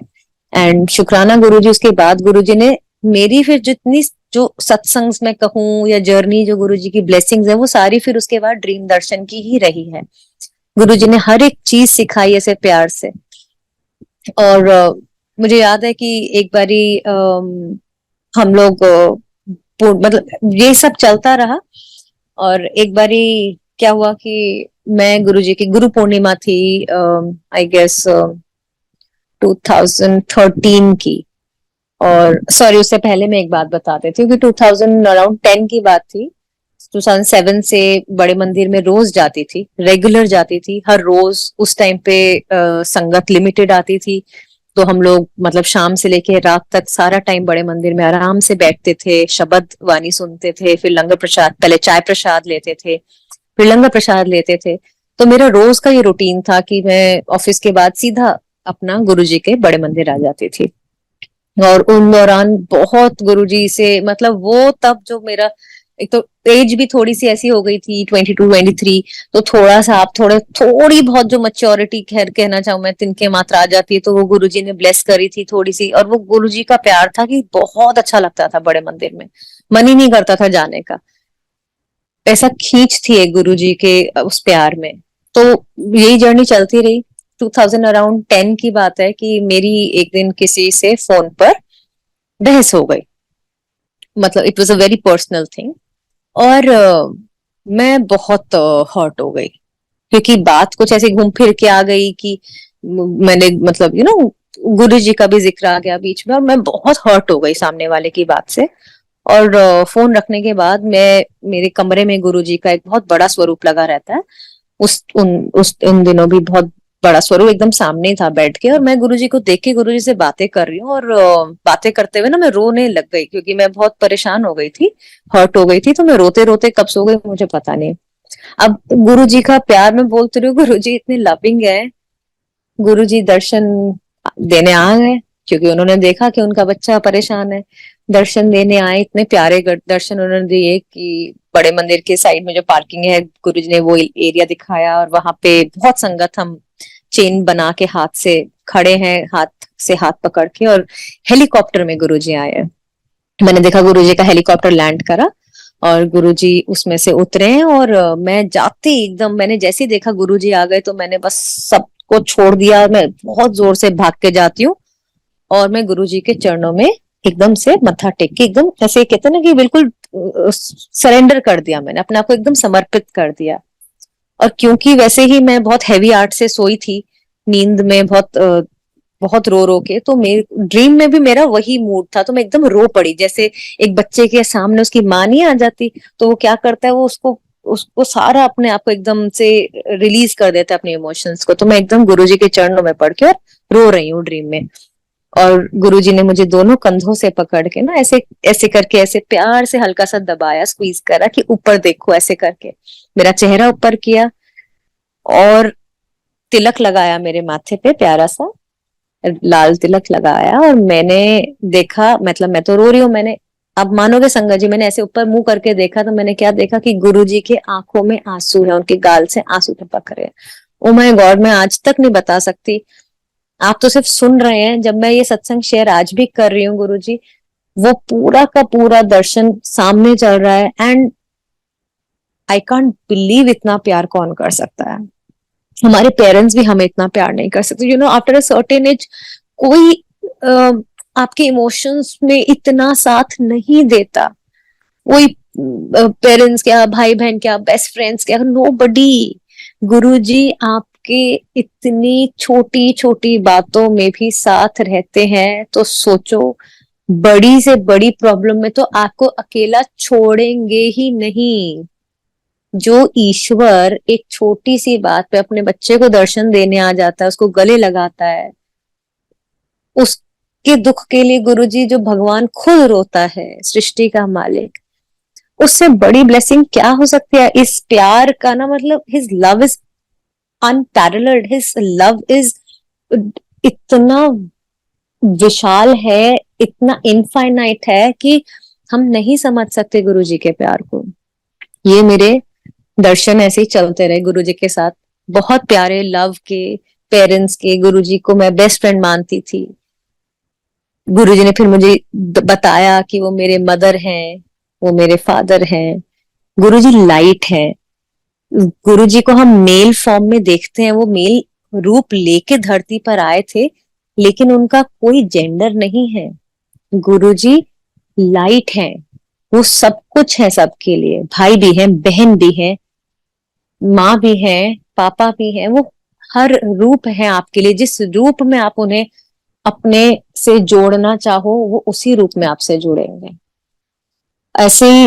एंड शुक्राना गुरुजी, उसके बाद गुरुजी ने मेरी फिर जितनी जो सत्संग में कहूँ या जर्नी, जो गुरुजी की ब्लेसिंग्स है, वो सारी फिर उसके बाद ड्रीम दर्शन की ही रही है। गुरुजी ने हर एक चीज सिखाई ऐसे प्यार से। और मुझे याद है कि एक बारी हम लोग मतलब ये सब चलता रहा, और एक बारी क्या हुआ कि मैं गुरुजी की, गुरु पूर्णिमा थी आई गेस 2013 की, और सॉरी उससे पहले मैं एक बात बता देती हूँ कि 2000 अराउंड 10 की बात थी। 2007 से बड़े मंदिर में रोज जाती थी, रेगुलर जाती थी हर रोज। उस टाइम पे संगत लिमिटेड आती थी, तो हम लोग मतलब शाम से लेके रात तक सारा टाइम बड़े मंदिर में आराम से बैठते थे, शब्द वाणी सुनते थे, फिर लंगर प्रसाद, पहले चाय प्रसाद लेते थे, फिर लंगर प्रसाद लेते थे। तो मेरा रोज का ये रूटीन था कि मैं ऑफिस के बाद सीधा अपना गुरुजी के बड़े मंदिर आ जाती थी। और उन दौरान बहुत गुरुजी से मतलब वो तब जो मेरा एक तो एज भी थोड़ी सी ऐसी हो गई थी, 22-23, तो थोड़ा सा आप थोड़ी बहुत जो मैच्योरिटी खैर कहना चाहूँ मैं, तिनके मात्रा आ जाती है, तो वो गुरुजी ने ब्लेस करी थी थोड़ी सी। और वो गुरुजी का प्यार था कि बहुत अच्छा लगता था बड़े मंदिर में, मन ही नहीं करता था जाने का, ऐसा खींच थी एक गुरुजी के उस प्यार में। तो यही जर्नी चलती रही। 2000 अराउंड 10 की बात है कि मेरी एक दिन किसी से फोन पर बहस हो गई, मतलब it was a very personal thing. और मैं बहुत हर्ट हो गई, क्योंकि बात कुछ ऐसे घूम फिर के आ गई कि मैंने मतलब गुरु जी का भी जिक्र आ गया बीच में, और मैं बहुत हर्ट हो गई सामने वाले की बात से। और फोन रखने के बाद मैं, मेरे कमरे में गुरु जी का एक बहुत बड़ा स्वरूप लगा रहता है, उन दिनों भी बहुत बड़ा स्वरूप एकदम सामने ही था बैठ के, और मैं गुरुजी को देख के गुरुजी से बातें कर रही हूँ। और बातें करते हुए ना मैं रोने लग गई, क्योंकि मैं बहुत परेशान हो गई थी, हर्ट हो गई थी। तो मैं रोते रोते कब सो गई मुझे पता नहीं। अब गुरुजी का प्यार मैं बोलती रही हूँ, गुरुजी इतने लविंग है। गुरुजी दर्शन देने आ गए, क्योंकि उन्होंने देखा कि उनका बच्चा परेशान है। दर्शन देने आए, इतने प्यारे दर्शन उन्होंने दिए कि बड़े मंदिर के साइड में जो पार्किंग है, गुरुजी ने वो एरिया दिखाया, और वहां पे बहुत संगत, हम चेन बना के हाथ से खड़े हैं, हाथ से हाथ पकड़ के, और हेलीकॉप्टर में गुरुजी आए हैं। मैंने देखा गुरुजी का हेलीकॉप्टर लैंड करा, और गुरुजी उसमें से उतरे हैं। और मैं जाते ही एकदम, मैंने जैसे ही देखा गुरुजी आ गए, तो मैंने बस सबको छोड़ दिया, और मैं बहुत जोर से भाग के जाती हूँ, और मैं गुरुजी के चरणों में एकदम से मत्था टेक के, एकदम ऐसे कहते हैं ना कि बिल्कुल सरेंडर कर दिया, मैंने अपने आप को एकदम समर्पित कर दिया। और क्योंकि वैसे ही मैं बहुत हैवी आर्ट से सोई थी, नींद में बहुत रो रो के, तो मेरे ड्रीम में भी मेरा वही मूड था, तो मैं एकदम रो पड़ी, जैसे एक बच्चे के सामने उसकी माँ नहीं आ जाती, तो वो क्या करता है, वो उसको उसको सारा अपने आप को एकदम से रिलीज कर देता है, अपने इमोशंस को। तो मैं एकदम गुरुजी के चरणों में पड़ के और रो रही हूँ ड्रीम में। और गुरुजी ने मुझे दोनों कंधों से पकड़ के ना, ऐसे ऐसे करके, ऐसे प्यार से हल्का सा दबाया, स्क्वीज करा कि ऊपर देखो, ऐसे करके मेरा चेहरा ऊपर किया, और तिलक लगाया मेरे माथे पे, प्यारा सा लाल तिलक लगाया। और मैंने देखा, मतलब मैं तो रो रही हूँ, मैंने, आप मानोगे संगत जी, मैंने ऐसे ऊपर मुंह करके देखा, तो मैंने क्या देखा कि गुरुजी के आंखों में आंसू है, उनके गाल से आंसू टपक रहे हैं। ओ माय गॉड, मैं आज तक नहीं बता सकती। आप तो सिर्फ सुन रहे हैं, जब मैं ये सत्संग शेयर आज भी कर रही हूँ गुरुजी, वो पूरा का पूरा दर्शन सामने चल रहा है, एंड आई कांट बिलीव इतना प्यार कौन कर सकता है। हमारे पेरेंट्स भी हमें इतना प्यार नहीं कर सकते, आफ्टर अ सर्टेन एज कोई आपके इमोशंस में इतना साथ नहीं देता। कोई पेरेंट्स क्या, भाई बहन क्या, बेस्ट फ्रेंड्स क्या, नो बडी। गुरुजी आपके इतनी छोटी छोटी बातों में भी साथ रहते हैं, तो सोचो, बड़ी से बड़ी प्रॉब्लम में तो आपको अकेला छोड़ेंगे ही नहीं। जो ईश्वर एक छोटी सी बात पे अपने बच्चे को दर्शन देने आ जाता है, उसको गले लगाता है, उसके दुख के लिए गुरुजी, जो भगवान खुद रोता है, सृष्टि का मालिक, उससे बड़ी ब्लेसिंग क्या हो सकती है। इस प्यार का ना मतलब, his love is unparalleled, his love is इतना विशाल है, इतना इनफाइनाइट है कि हम नहीं समझ सकते गुरुजी के प्यार को। ये मेरे दर्शन ऐसे ही चलते रहे गुरुजी के साथ, बहुत प्यारे लव के, पेरेंट्स के। गुरुजी को मैं बेस्ट फ्रेंड मानती थी। गुरुजी ने फिर मुझे बताया कि वो मेरे मदर हैं, वो मेरे फादर हैं। गुरुजी लाइट है। गुरुजी को हम मेल फॉर्म में देखते हैं, वो मेल रूप लेके धरती पर आए थे, लेकिन उनका कोई जेंडर नहीं है। गुरुजी लाइट है, वो सब कुछ है सबके लिए, भाई भी है, बहन भी है, माँ भी है, पापा भी है। वो हर रूप है आपके लिए, जिस रूप में आप उन्हें अपने से जोड़ना चाहो, वो उसी रूप में आपसे जुड़ेंगे। ऐसे ही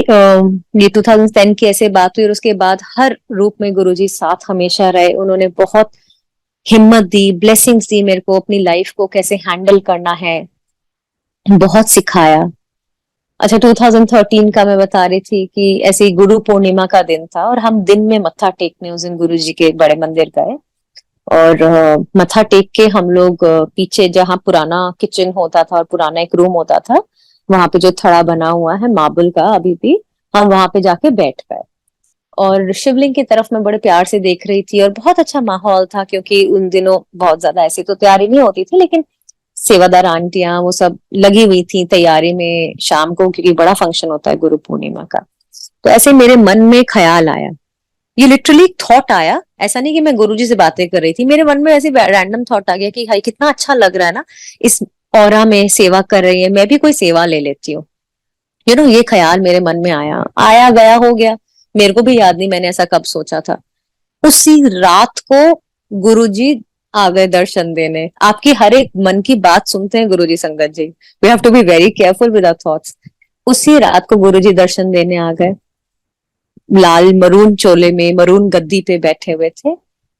ये 2010 की ऐसे बात हुई, और उसके बाद हर रूप में गुरुजी साथ हमेशा रहे। उन्होंने बहुत हिम्मत दी, ब्लेसिंग्स दी मेरे को, अपनी लाइफ को कैसे हैंडल करना है, बहुत सिखाया। अच्छा, 2013 का मैं बता रही थी कि ऐसे ही गुरु पूर्णिमा का दिन था, और हम दिन में मत्था टेकने उस दिन गुरु जी के बड़े मंदिर गए। और मत्था टेक के हम लोग पीछे जहाँ पुराना किचन होता था और पुराना एक रूम होता था, वहां पे जो थड़ा बना हुआ है मार्बल का अभी भी, हम वहां पे जाके बैठ गए और शिवलिंग की तरफ मैं बड़े प्यार से देख रही थी और बहुत अच्छा माहौल था, क्योंकि उन दिनों बहुत ज्यादा ऐसी तो तैयारी नहीं होती थी, लेकिन सेवादार आंटियां वो सब लगी हुई थी तैयारी में शाम को, क्योंकि बड़ा फंक्शन होता है गुरु पूर्णिमा का। तो ऐसे मेरे मन में ख्याल आया, ये लिटरली थॉट आया, ऐसा नहीं कि मैं गुरुजी से बातें कर रही थी, मेरे मन में ऐसे रैंडम थॉट आ गया कि भाई कितना अच्छा लग रहा है ना, इस ऑरा में सेवा कर रही है, मैं भी कोई सेवा ले लेती हूँ। ये ख्याल मेरे मन में आया, आया गया हो गया, मेरे को भी याद नहीं मैंने ऐसा कब सोचा था। उसी रात को गुरुजी आ गए दर्शन देने। आपकी हर एक मन की बात सुनते हैं गुरुजी संगत जी, we have to be very careful with our thoughts. उसी रात को गुरुजी दर्शन देने आ गए, लाल मरून चोले में मरून गद्दी पे बैठे हुए थे,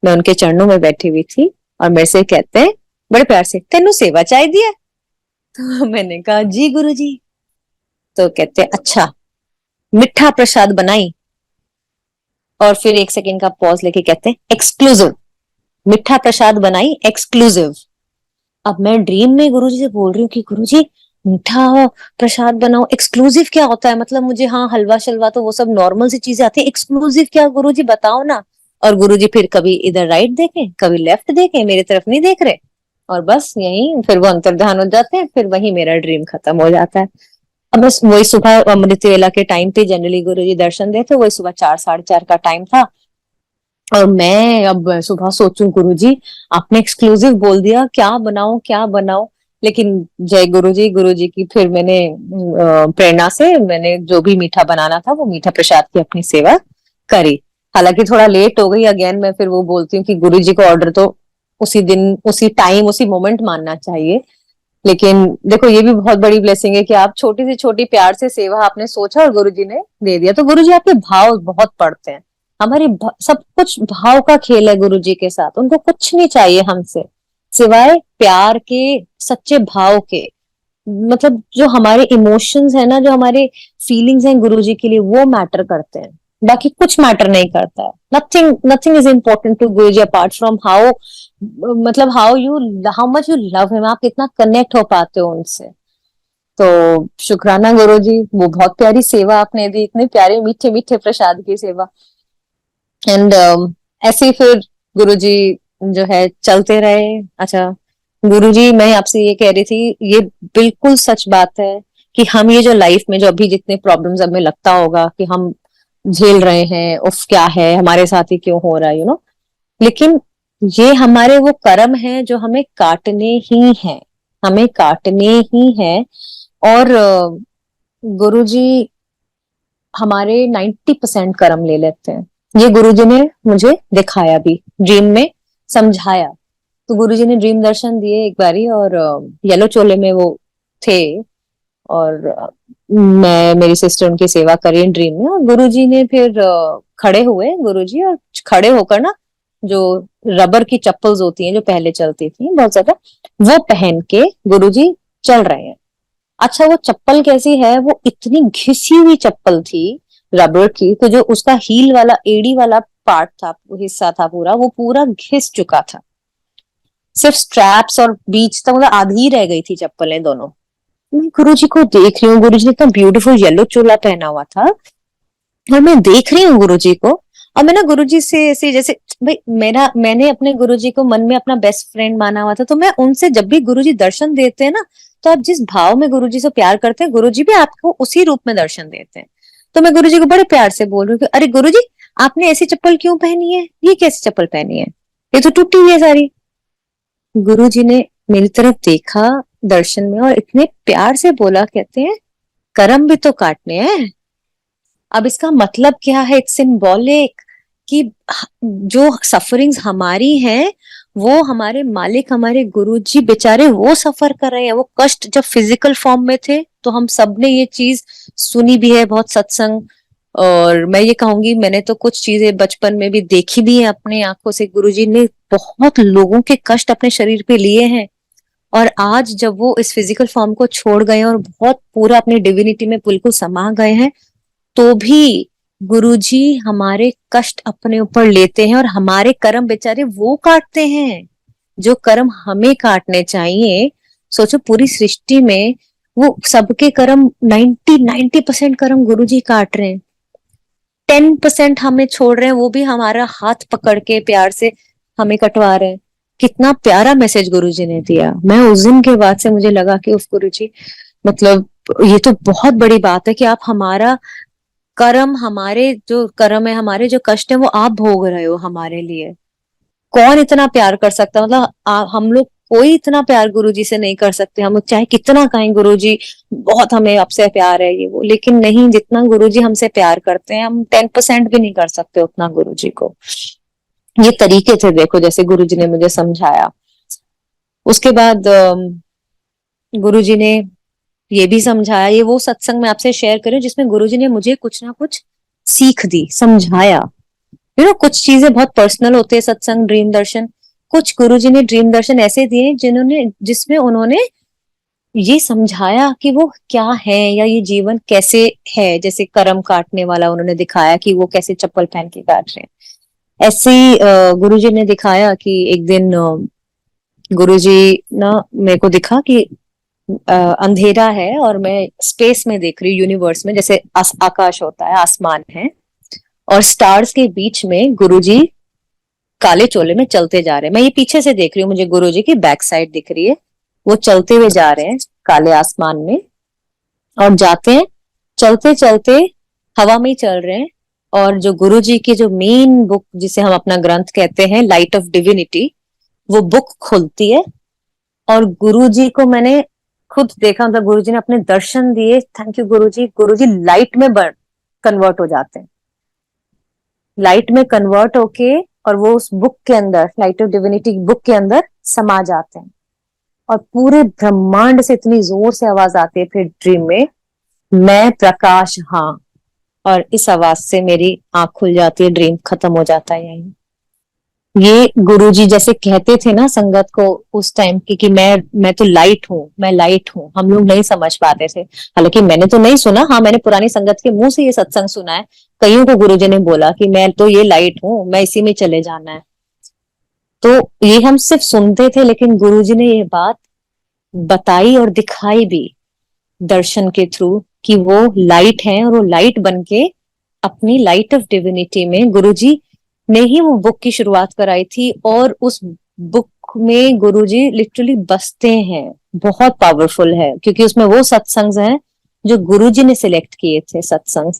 मैं उनके चरणों में बैठी हुई थी और मेरे से कहते हैं बड़े प्यार से, तेनू सेवा चाहिए है? तो मैंने कहा जी गुरुजी। तो कहते अच्छा, मिठा प्रसाद बनाई, और फिर एक सेकंड का पॉज लेके कहते हैं एक्सक्लूसिव, मिठा प्रसाद बनाई एक्सक्लूसिव। अब मैं ड्रीम में गुरुजी से बोल रही हूँ कि गुरुजी मीठा प्रसाद बनाओ, एक्सक्लूसिव क्या होता है, मतलब मुझे हाँ हलवा शलवा तो वो सब नॉर्मल सी चीजें आती है, एक्सक्लूसिव क्या गुरुजी बताओ ना। और गुरुजी फिर कभी इधर राइट देखें कभी लेफ्ट देखें, मेरी तरफ नहीं देख रहे, और बस यही फिर वो अंतर्ध्यान हो जाते हैं, फिर वही मेरा ड्रीम खत्म हो जाता है। अब बस वही सुबह अमृत वेला के टाइम पे जनरली गुरुजी दर्शन देते, वही सुबह 4 साढ़े 4 का टाइम था। और मैं अब सुबह सोचूं गुरुजी आपने एक्सक्लूसिव बोल दिया, क्या बनाऊं क्या बनाऊं। लेकिन जय गुरुजी की फिर मैंने प्रेरणा से मैंने जो भी मीठा बनाना था वो मीठा प्रसाद की अपनी सेवा करी। हालांकि थोड़ा लेट हो गई, अगेन मैं फिर वो बोलती हूँ कि गुरुजी को ऑर्डर तो उसी दिन उसी टाइम उसी मोमेंट मानना चाहिए। लेकिन देखो ये भी बहुत बड़ी ब्लेसिंग है कि आप छोटी से छोटी प्यार से सेवा आपने सोचा और गुरुजी ने दे दिया। तो गुरुजी आपके भाव बहुत पड़ते हैं, हमारे सब कुछ भाव का खेल है गुरुजी के साथ, उनको कुछ नहीं चाहिए हमसे सिवाय प्यार के, सच्चे भाव के। मतलब जो हमारे इमोशंस है ना, जो हमारे फीलिंग्स हैं गुरुजी के लिए, वो मैटर करते हैं, बाकी कुछ मैटर नहीं करता है। Nothing nothing is important to Guruji apart from how, मतलब how much you love him, आप कितना कनेक्ट हो पाते हो उनसे। तो शुक्राना गुरुजी, वो बहुत प्यारी सेवा आपने दी, इतने प्यारे मीठे मीठे प्रसाद की सेवा। एंड ऐसे ही फिर गुरुजी जो है चलते रहे। अच्छा गुरुजी, मैं आपसे ये कह रही थी, ये बिल्कुल सच बात है कि हम ये जो लाइफ में जो अभी जितने प्रॉब्लम्स हमें लगता होगा कि हम झेल रहे हैं, उफ क्या है हमारे साथ ही क्यों हो रहा है, लेकिन ये हमारे वो कर्म है जो हमें काटने ही हैं, हमें काटने ही हैं। और गुरुजी हमारे 90% कर्म ले लेते हैं, ये गुरुजी ने मुझे दिखाया भी, ड्रीम में समझाया। तो गुरुजी ने ड्रीम दर्शन दिए एक बारी, और येलो चोले में वो थे, और मैं मेरी सिस्टर उनकी सेवा करी ड्रीम में। और गुरुजी ने फिर खड़े हुए गुरुजी, और खड़े होकर ना जो रबर की चप्पल्स होती हैं जो पहले चलती थी बहुत ज्यादा, वो पहन के गुरुजी चल रहे हैं। अच्छा वो चप्पल कैसी है, वो इतनी घिसी हुई चप्पल थी रबर की, तो जो उसका हील वाला एड़ी वाला पार्ट था, हिस्सा था पूरा, वो पूरा घिस चुका था, सिर्फ स्ट्रैप्स और बीच तक मतलब आधी रह गई थी चप्पलें दोनों। मैं गुरुजी को देख रही हूँ, गुरुजी ने इतना ब्यूटीफुल येलो चोला पहना हुआ था, और मैं देख रही हूँ गुरुजी को। और मैं ना गुरुजी से ऐसे जैसे, भाई मैंने अपने गुरुजी को मन में अपना बेस्ट फ्रेंड माना हुआ था, तो मैं उनसे जब भी गुरुजी दर्शन देते हैं ना, तो आप जिस भाव में गुरुजी से प्यार करते हैं, गुरुजी भी आपको उसी रूप में दर्शन देते हैं। तो मैं गुरुजी को बड़े प्यार से बोल रही हूँ कि अरे गुरुजी आपने ऐसी चप्पल क्यों पहनी है, ये कैसी चप्पल पहनी है, ये तो टूटी हुई है सारी। गुरुजी ने मेरी तरफ देखा दर्शन में और इतने प्यार से बोला, कहते हैं कर्म भी तो काटने हैं। अब इसका मतलब क्या है, इट्स सिंबॉलिक कि जो सफरिंग्स हमारी हैं वो हमारे मालिक हमारे गुरुजी बेचारे वो सफर कर रहे हैं। वो कष्ट जब फिजिकल फॉर्म में थे तो हम सब ने ये चीज सुनी भी है, बहुत सत्संग, और मैं ये कहूंगी मैंने तो कुछ चीजें बचपन में भी देखी भी है अपने आंखों से। गुरुजी ने बहुत लोगों के कष्ट अपने शरीर पे लिए हैं, और आज जब वो इस फिजिकल फॉर्म को छोड़ गए हैं और बहुत पूरा अपनी डिविनिटी में बिल्कुल समा गए हैं, तो भी गुरुजी हमारे कष्ट अपने ऊपर लेते हैं और हमारे कर्म बेचारे वो काटते हैं जो कर्म हमें काटने चाहिए। सोचो पूरी सृष्टि में वो सबके कर्म 90% कर्म गुरुजी काट रहे हैं, 10% हमें छोड़ रहे हैं, वो भी हमारा हाथ पकड़ के प्यार से हमें कटवा रहे हैं। कितना प्यारा मैसेज गुरुजी ने दिया। मैं उस दिन के बाद से मुझे लगा कि उफ गुरुजी, मतलब ये तो बहुत बड़ी बात है कि आप हमारा कर्म, हमारे जो कर्म है, हमारे जो कष्ट है, वो आप भोग रहे हो हमारे लिए। कौन इतना प्यार कर सकता है? मतलब हम लोग कोई इतना प्यार गुरुजी से नहीं कर सकते। हम लोग चाहे कितना कहें गुरुजी बहुत हमें आपसे प्यार है ये वो, लेकिन नहीं, जितना गुरुजी हमसे प्यार करते हैं हम 10% भी नहीं कर सकते उतना गुरुजी को। ये तरीके थे, देखो जैसे गुरुजी ने मुझे समझाया। उसके बाद गुरुजी ने ये भी समझाया, ये वो सत्संग मैं आपसे शेयर करूं जिसमें गुरुजी ने मुझे कुछ ना कुछ सीख दी, समझाया। कुछ चीजें बहुत पर्सनल होते हैं सत्संग, ड्रीम दर्शन। कुछ गुरुजी ने ड्रीम दर्शन ऐसे दिए जिसमें उन्होंने ये समझाया कि वो क्या है या ये जीवन कैसे है। जैसे कर्म काटने वाला उन्होंने दिखाया कि वो कैसे चप्पल पहन के काट रहे हैं। ऐसे ही गुरुजी ने दिखाया कि एक दिन गुरुजी ना मेरे को दिखा कि अंधेरा है और मैं स्पेस में देख रही हूँ, यूनिवर्स में, जैसे आकाश होता है, आसमान है, और स्टार्स के बीच में गुरुजी काले चोले में चलते जा रहे हैं। मैं ये पीछे से देख रही हूँ, मुझे गुरुजी की बैक साइड दिख रही है। वो चलते हुए जा रहे हैं काले आसमान में और जाते हैं, चलते चलते हवा में ही चल रहे हैं। और जो गुरुजी की जो मेन बुक, जिसे हम अपना ग्रंथ कहते हैं, लाइट ऑफ डिविनिटी, वो बुक खुलती है और गुरुजी को मैंने खुद देखा। मतलब गुरुजी ने अपने दर्शन दिए। Thank you Guruji. Guruji light में कन्वर्ट हो जाते हैं, लाइट में कन्वर्ट होके, और वो उस बुक के अंदर, लाइट ऑफ डिविनिटी बुक के अंदर समा जाते हैं। और पूरे ब्रह्मांड से इतनी जोर से आवाज आती है फिर ड्रीम में, मैं प्रकाश हाँ। और इस आवाज से मेरी आंख खुल जाती है, ड्रीम खत्म हो जाता है यहीं। ये गुरुजी जैसे कहते थे ना संगत को उस टाइम की कि मैं तो लाइट हूँ, मैं लाइट हूँ। हम लोग नहीं समझ पाते थे। हालांकि मैंने तो नहीं सुना, हाँ मैंने पुरानी संगत के मुंह से ये सत्संग सुना है। कईयों को गुरुजी ने बोला कि मैं तो ये लाइट हूँ, मैं इसी में चले जाना है। तो ये हम सिर्फ सुनते थे, लेकिन गुरुजी ने ये बात बताई और दिखाई भी दर्शन के थ्रू कि वो लाइट है, और वो लाइट बन के अपनी लाइट ऑफ डिविनिटी में गुरुजी ने ही वो बुक की शुरुआत कराई थी। और उस बुक में गुरुजी लिटरली बसते हैं। बहुत पावरफुल है क्योंकि उसमें वो सत्संग हैं जो गुरुजी ने सिलेक्ट किए थे सत्संग।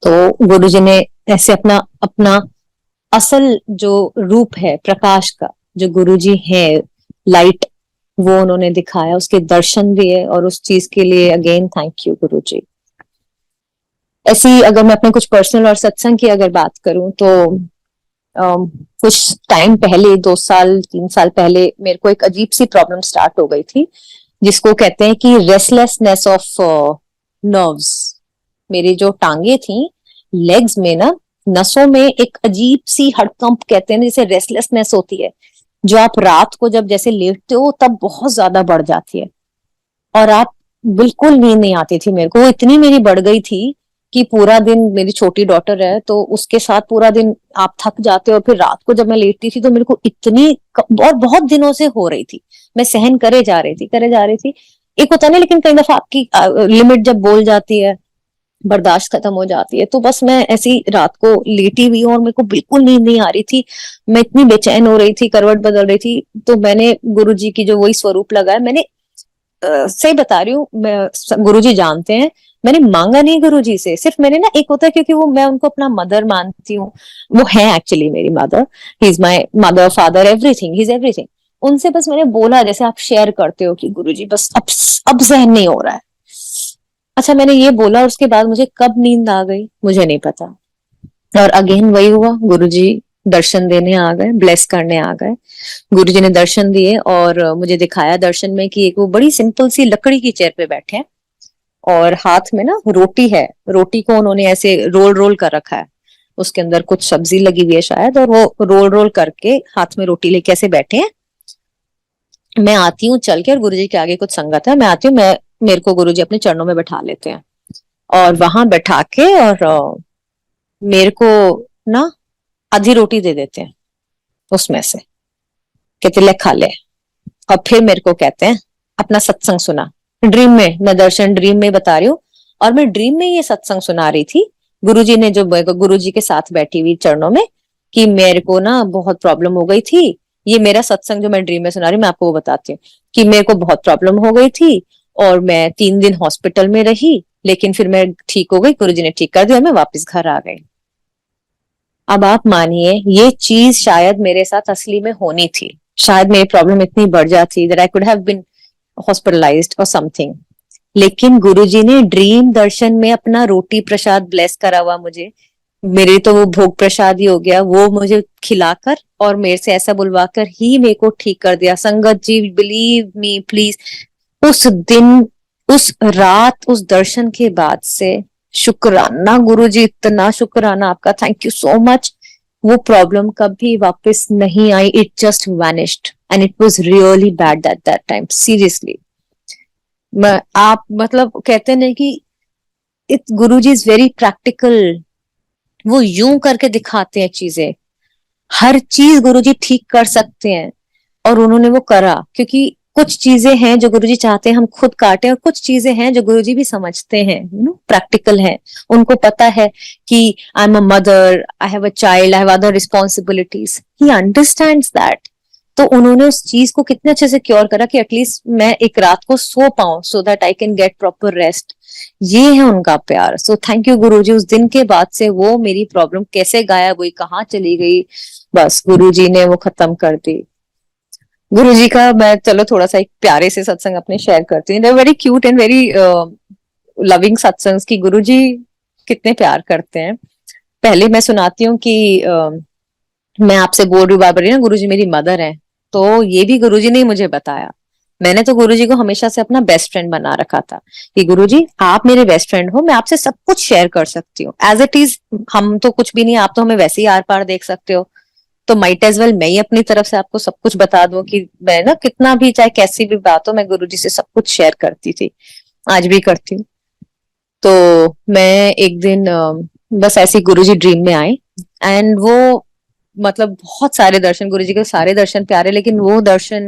तो गुरुजी ने ऐसे अपना अपना असल जो रूप है प्रकाश का, जो गुरुजी है लाइट, वो उन्होंने दिखाया, उसके दर्शन दिए। और उस चीज के लिए अगेन थैंक यू गुरुजी। ऐसी अगर मैं अपने कुछ पर्सनल और सत्संग की अगर बात करूं तो कुछ टाइम पहले, 2 साल 3 साल पहले, मेरे को एक अजीब सी प्रॉब्लम स्टार्ट हो गई थी जिसको कहते हैं कि रेस्टलेसनेस ऑफ नर्व्स। मेरी जो टांगे थी, लेग्स में ना, नसों में एक अजीब सी हड़कंप कहते हैं जैसे रेस्टलेसनेस होती है, जो आप रात को जब जैसे लेटते हो तब बहुत ज्यादा बढ़ जाती है। और आप बिल्कुल नींद नहीं आती थी मेरे को। वो इतनी मेरी बढ़ गई थी कि पूरा दिन, मेरी छोटी डॉटर है तो उसके साथ पूरा दिन आप थक जाते हो, और फिर रात को जब मैं लेटती थी तो मेरे को इतनी, और बहुत दिनों से हो रही थी, मैं सहन करे जा रही थी करे जा रही थी। एक होता नहीं, लेकिन कई दफा आपकी लिमिट जब बोल जाती है, बर्दाश्त खत्म हो जाती है, तो बस मैं ऐसी रात को लेटी हुई हूँ और मेरे को बिल्कुल नींद नहीं आ रही थी। मैं इतनी बेचैन हो रही थी, करवट बदल रही थी। तो मैंने गुरुजी की जो वही स्वरूप लगाया, मैंने सही बता रही हूँ, मैं, गुरुजी जानते हैं, मैंने मांगा नहीं गुरुजी से। सिर्फ मैंने ना, एक होता है क्योंकि वो, मैं उनको अपना मदर मानती हूँ, वो है एक्चुअली मेरी mother, he is my mother, father, everything, he is everything. उनसे बस मैंने बोला, जैसे आप शेयर करते हो कि गुरुजी बस अब सहन नहीं हो रहा है। अच्छा, मैंने ये बोला, उसके बाद मुझे कब नींद आ गई मुझे नहीं पता। और अगेन वही हुआ, गुरुजी दर्शन देने आ गए, ब्लेस करने आ गए। गुरुजी ने दर्शन दिए और मुझे दिखाया दर्शन में कि एक वो बड़ी सिंपल सी लकड़ी की चेयर पे बैठे हैं और हाथ में ना रोटी है। रोटी को उन्होंने ऐसे रोल रोल कर रखा है, उसके अंदर कुछ सब्जी लगी हुई है शायद, और वो रोल रोल करके हाथ में रोटी लेके ऐसे बैठे हैं। मैं आती हूँ चल के, और गुरुजी के आगे कुछ संगत है, मैं आती हूँ, मैं, मेरे को गुरुजी अपने चरणों में बैठा लेते हैं और वहां बैठा के, और मेरे को ना आधी रोटी दे देते हैं उसमें से, कहते ले खा ले। और फिर मेरे को कहते हैं अपना सत्संग सुना। ड्रीम में, मैं दर्शन ड्रीम में बता रही हूँ। और मैं ड्रीम में ये सत्संग सुना रही थी, गुरुजी ने जो गुरुजी के साथ बैठी हुई चरणों में, कि मेरे को ना बहुत प्रॉब्लम हो गई थी। ये मेरा सत्संग जो मैं ड्रीम में सुना रही हूँ, मैं आपको वो बताती हूँ कि मेरे को बहुत प्रॉब्लम हो गई थी और मैं 3 दिन हॉस्पिटल में रही, लेकिन फिर मैं ठीक हो गई, गुरुजी ने ठीक कर दिया, मैं वापस घर आ गई। अब आप मानिए, ये चीज शायद मेरे साथ असली में होनी थी, शायद मेरी प्रॉब्लम इतनी बढ़ जाती that I could have been hospitalized और समथिंग। लेकिन गुरुजी ने ड्रीम दर्शन में अपना रोटी प्रसाद ब्लेस करा हुआ मुझे, मेरे तो वो भोग प्रसाद ही हो गया, वो मुझे खिलाकर और मेरे से ऐसा बुलवाकर ही मेरे को ठीक कर दिया। संगत जी, बिलीव मी प्लीज, उस दिन, उस रात, उस दर्शन के बाद से शुक्राना गुरुजी, इतना शुक्राना आपका, थैंक यू सो मच। वो प्रॉब्लम कभी वापस नहीं आई, it just vanished and it was really bad at that time, seriously. आप मतलब कहते हैं कि it, Guruji is very practical, वो यूं करके दिखाते हैं चीजें, हर चीज गुरुजी ठीक कर सकते हैं। और उन्होंने वो करा, क्योंकि कुछ चीजें हैं जो गुरुजी चाहते हैं हम खुद काटें, और कुछ चीजें हैं जो गुरुजी भी समझते हैं, प्रैक्टिकल हैं। उनको पता है कि I am a mother, I have a child, I have other responsibilities, he understands that. तो उन्होंने उस चीज को कितने अच्छे से क्योर करा कि एटलीस्ट मैं एक रात को सो पाऊं, so that I can get proper rest. ये है उनका प्यार। सो थैंक यू गुरुजी। उस दिन के बाद से वो मेरी प्रॉब्लम कैसे गायब हुई, कहाँ चली गई, बस गुरुजी ने वो खत्म कर दी। गुरुजी का मैं चलो थोड़ा सा एक प्यारे से सत्संग अपने शेयर करती हूँ, very cute and very loving सत्संग की गुरुजी कितने प्यार करते हैं। पहले मैं सुनाती हूँ कि मैं आपसे बोल रही हूँ बार बार ना, गुरुजी मेरी मदर है, तो ये भी गुरुजी ने ही मुझे बताया। मैंने तो गुरुजी को हमेशा से अपना बेस्ट फ्रेंड बना रखा था कि गुरुजी आप मेरे बेस्ट फ्रेंड हो, मैं आपसे सब कुछ शेयर कर सकती हूँ एज इट इज। हम तो कुछ भी नहीं, आप तो हमें वैसे ही आर पार देख सकते हो, तो माइट एज वेल मैं ही अपनी तरफ से आपको सब कुछ बता दूं कि मैं ना कितना भी, चाहे कैसी भी बात हो, मैं गुरुजी से सब कुछ शेयर करती थी, आज भी करती हूँ। तो मैं एक दिन बस ऐसे ही गुरुजी ड्रीम में आए, एंड वो मतलब बहुत सारे दर्शन, गुरुजी के सारे दर्शन प्यारे, लेकिन वो दर्शन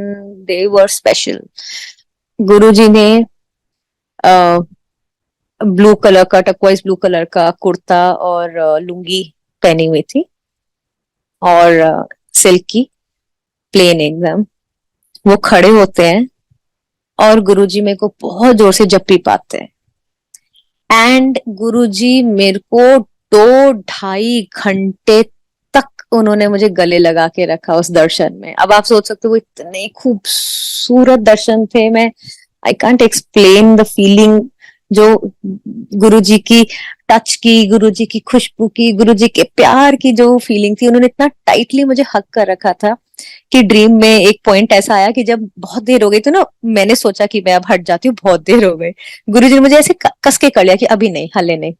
दे वर स्पेशल। गुरुजी ने ब्लू कलर का, टर्कोइज ब्लू कलर का कुर्ता और लुंगी पहनी हुई थी, और सिल्क की, प्लेन एकदम। वो खड़े होते हैं और गुरुजी मेरे को बहुत जोर से जप्पी पाते हैं, एंड गुरुजी मेरे को 2-2.5 घंटे तक उन्होंने मुझे गले लगा के रखा उस दर्शन में। अब आप सोच सकते हो वो इतने खूबसूरत दर्शन थे, मैं I can't explain the feeling जो गुरुजी की टच की, गुरुजी की खुशबू की, गुरुजी के प्यार की जो फीलिंग थी, उन्होंने इतना टाइटली मुझे हक कर रखा था कि ड्रीम में एक पॉइंट ऐसा आया कि जब बहुत देर हो गई तो ना, मैंने सोचा कि मैं अब हट जाती हूँ, बहुत देर हो गई। गुरुजी ने मुझे ऐसे कस के कर लिया कि अभी नहीं, हले नहीं,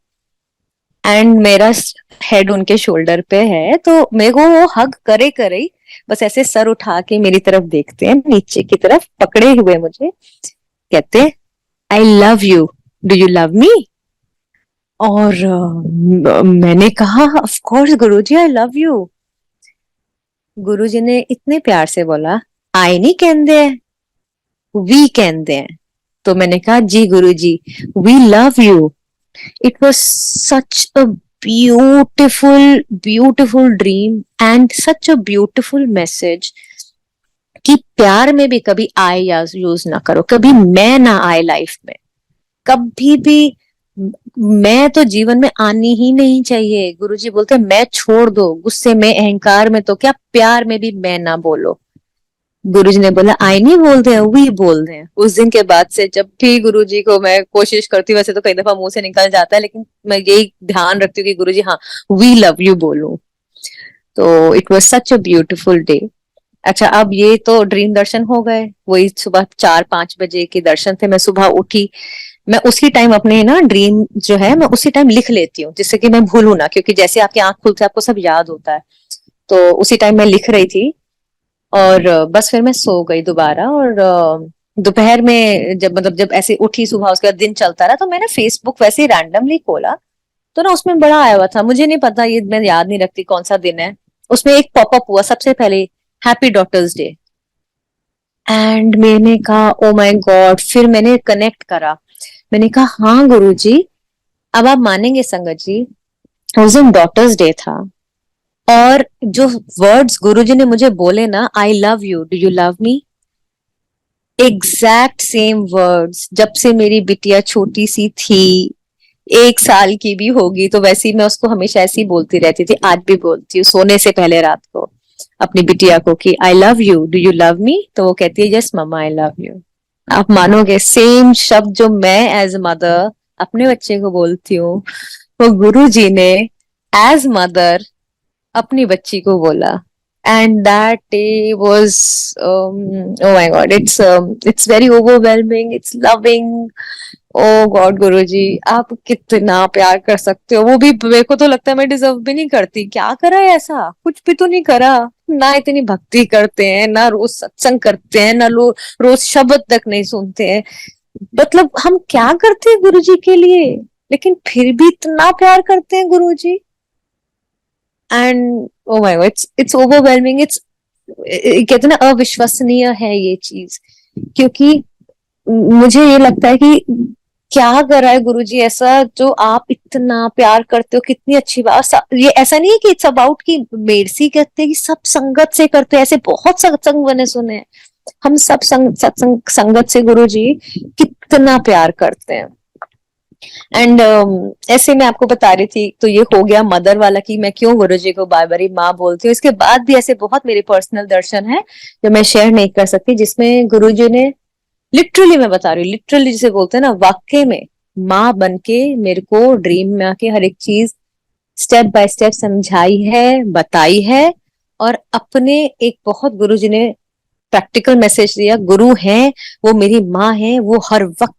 एंड मेरा हेड उनके शोल्डर पे है, तो मेरे को वो हग करे करे ही बस ऐसे सर उठा के मेरी तरफ देखते हैं, नीचे की तरफ पकड़े हुए मुझे, कहते I love you, do you love me? और मैंने कहा of course Guruji, I love you. Guruji ने इतने प्यार से बोला, आई नहीं कहते हैं, वी कहते हैं। तो मैंने कहा जी Guruji, we love you. It was such a beautiful beautiful dream and such a beautiful message कि प्यार में भी कभी आई या यूज ना करो, कभी मैं ना आए लाइफ में, कभी भी मैं तो जीवन में आनी ही नहीं चाहिए। गुरुजी बोलते हैं मैं छोड़ दो, गुस्से में, अहंकार में, तो क्या प्यार में भी मैं ना बोलो। गुरुजी ने बोला आई नहीं बोलते हैं, वी बोलते हैं। उस दिन के बाद से जब भी गुरुजी को मैं कोशिश करती हूँ, वैसे तो कई दफा मुंह से निकल जाता है, लेकिन मैं यही ध्यान रखती हूँ कि गुरुजी हाँ, वी लव यू बोलूं। तो it was such a beautiful day. अच्छा, अब ये तो ड्रीम दर्शन हो गए, वही सुबह 4-5 बजे के दर्शन थे। मैं सुबह उठी, मैं उसी टाइम अपने ना ड्रीम जो है मैं उसी टाइम लिख लेती हूँ, जिससे कि मैं भूलू ना, क्योंकि जैसे आपकी आंख खुलती है आपको सब याद होता है। तो उसी टाइम मैं लिख रही थी, और बस फिर मैं सो गई दोबारा। और दोपहर में जब मतलब जब ऐसे उठी सुबह, उसके बाद दिन चलता रहा, तो मैंने फेसबुक वैसे ही रैंडमली खोला, तो ना उसमें बड़ा आया हुआ था, मुझे नहीं पता, ये मैं याद नहीं रखती कौन सा दिन है। उसमें एक पॉपअप हुआ सबसे पहले, हैप्पी डॉटर्स डे। एंड मैंने कहा ओ माय गॉड, फिर मैंने कनेक्ट करा, मैंने कहा हाँ गुरुजी, अब आप मानेंगे संगत जी, उस दिन डॉटर्स डे था, और जो वर्ड्स गुरुजी ने मुझे बोले ना, आई love you, do you love me, exact same words, जब से मेरी बिटिया छोटी सी थी, 1 साल की भी होगी, तो वैसे ही मैं उसको हमेशा ऐसे ही बोलती रहती थी, आज भी बोलती हूँ सोने से पहले रात को अपनी बिटिया को कि I love you, do you love me, तो वो कहती है yes mamma I love you. आप मानोगे, सेम शब्द जो मैं एज मदर अपने बच्चे को बोलती हूँ, वो गुरु जी ने एज मदर अपनी बच्ची को बोला। And that day was, oh my god, it's very overwhelming, it's loving. Oh god Guruji, आप कितना प्यार कर सकते हो, वो भी मेरे को तो लगता है मैं डिजर्व भी नहीं करती, क्या करा है ऐसा, कुछ भी तो नहीं करा, ना इतनी भक्ति करते हैं, ना रोज सत्संग करते हैं, ना रोज शब्द तक नहीं सुनते हैं, मतलब हम क्या करते हैं गुरुजी के लिए, लेकिन फिर भी इतना प्यार करते हैं Guruji. And oh my god, it's overwhelming, it's, कहते हैं ना, अविश्वसनीय है ये चीज, क्योंकि मुझे ये लगता है कि क्या करा है गुरुजी ऐसा जो आप इतना प्यार करते हो, कितनी अच्छी बात। ये ऐसा नहीं है कि इट्स अबाउट कि मेरसी कहते हैं कि सब संगत से करते हैं, ऐसे बहुत सत्संग बने सुने हैं, हम सब सत्संग संगत से गुरुजी कितना प्यार करते हैं। एंड ऐसे मैं आपको बता रही थी, तो ये हो गया मदर वाला कि मैं क्यों गुरुजी को बार बार माँ बोलती हूँ। इसके बाद भी ऐसे बहुत मेरे पर्सनल दर्शन है जो मैं शेयर नहीं कर सकती, जिसमें गुरुजी ने लिटरली, मैं बता रही हूँ, लिटरली जिसे बोलते हैं ना, वाकई में माँ बन के मेरे को ड्रीम में आके हर एक चीज स्टेप बाय स्टेप समझाई है, बताई है, और अपने एक बहुत गुरुजी ने प्रैक्टिकल मैसेज दिया, गुरु हैं वो, मेरी माँ है वो, हर वक्त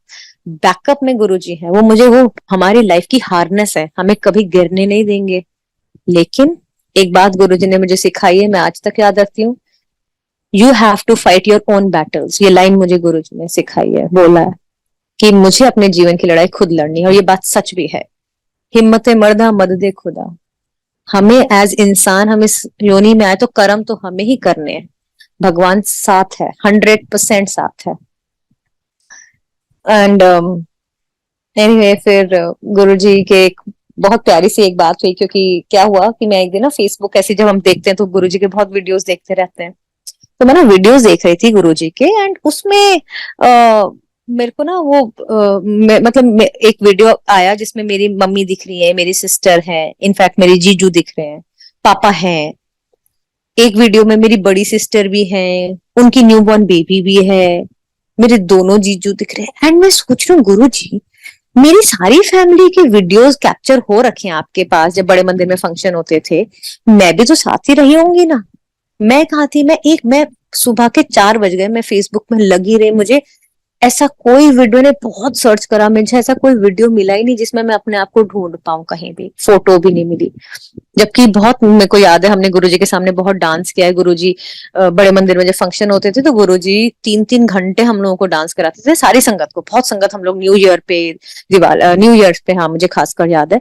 बैकअप में गुरुजी है वो, मुझे वो हमारी लाइफ की हार्नेस है, हमें कभी गिरने नहीं देंगे। लेकिन एक बात गुरुजी ने मुझे सिखाई है, मैं आज तक याद रखती हूँ, you have to fight your own battles. ये लाइन मुझे गुरुजी ने सिखाई है, बोला है कि मुझे अपने जीवन की लड़ाई खुद लड़नी है, और ये बात सच भी है। हिम्मत मर्दा मदद खुदा, हमें एज इंसान, हम इस योनि में आए तो कर्म तो हमें ही करने हैं, भगवान साथ है, 100% साथ है। एंड एनीवे, फिर गुरुजी के एक बहुत प्यारी सी एक बात हुई, क्योंकि क्या हुआ कि मैं एक दिन ना फेसबुक ऐसे जब हम देखते हैं तो गुरुजी के बहुत वीडियोस देखते रहते हैं, तो मैं ना वीडियोस देख रही थी गुरुजी के, एंड उसमें मेरे को ना वो एक वीडियो आया जिसमें मेरी मम्मी दिख रही है, मेरी सिस्टर है, इनफैक्ट मेरी जीजू दिख रहे हैं, पापा हैं, एक वीडियो में मेरी बड़ी सिस्टर भी है, उनकी न्यूबॉर्न बेबी भी है, मेरे दोनों जीजू दिख रहे हैं। एंड मैं सोच रही हूँ गुरु जी, मेरी सारी फैमिली के वीडियोस कैप्चर हो रखे हैं आपके पास, जब बड़े मंदिर में फंक्शन होते थे, मैं भी तो साथ ही रही होंगी ना, मैं कहाँ थी, मैं सुबह के 4 बज गए, मैं फेसबुक में लगी रही, मुझे ऐसा कोई वीडियो ने, बहुत सर्च करा, मुझे ऐसा कोई वीडियो मिला ही नहीं जिसमें मैं अपने आप को ढूंढ पाऊं, कहीं भी फोटो भी नहीं मिली। जबकि बहुत मेरे को याद है, हमने गुरुजी के सामने बहुत डांस किया है, गुरुजी बड़े मंदिर में जब फंक्शन होते थे तो गुरुजी 3-3 घंटे हम लोगों को डांस कराते थे, सारी संगत को, बहुत संगत, हम लोग न्यू ईयर पे, दिवाली न्यू ईयर पे, हाँ मुझे खासकर याद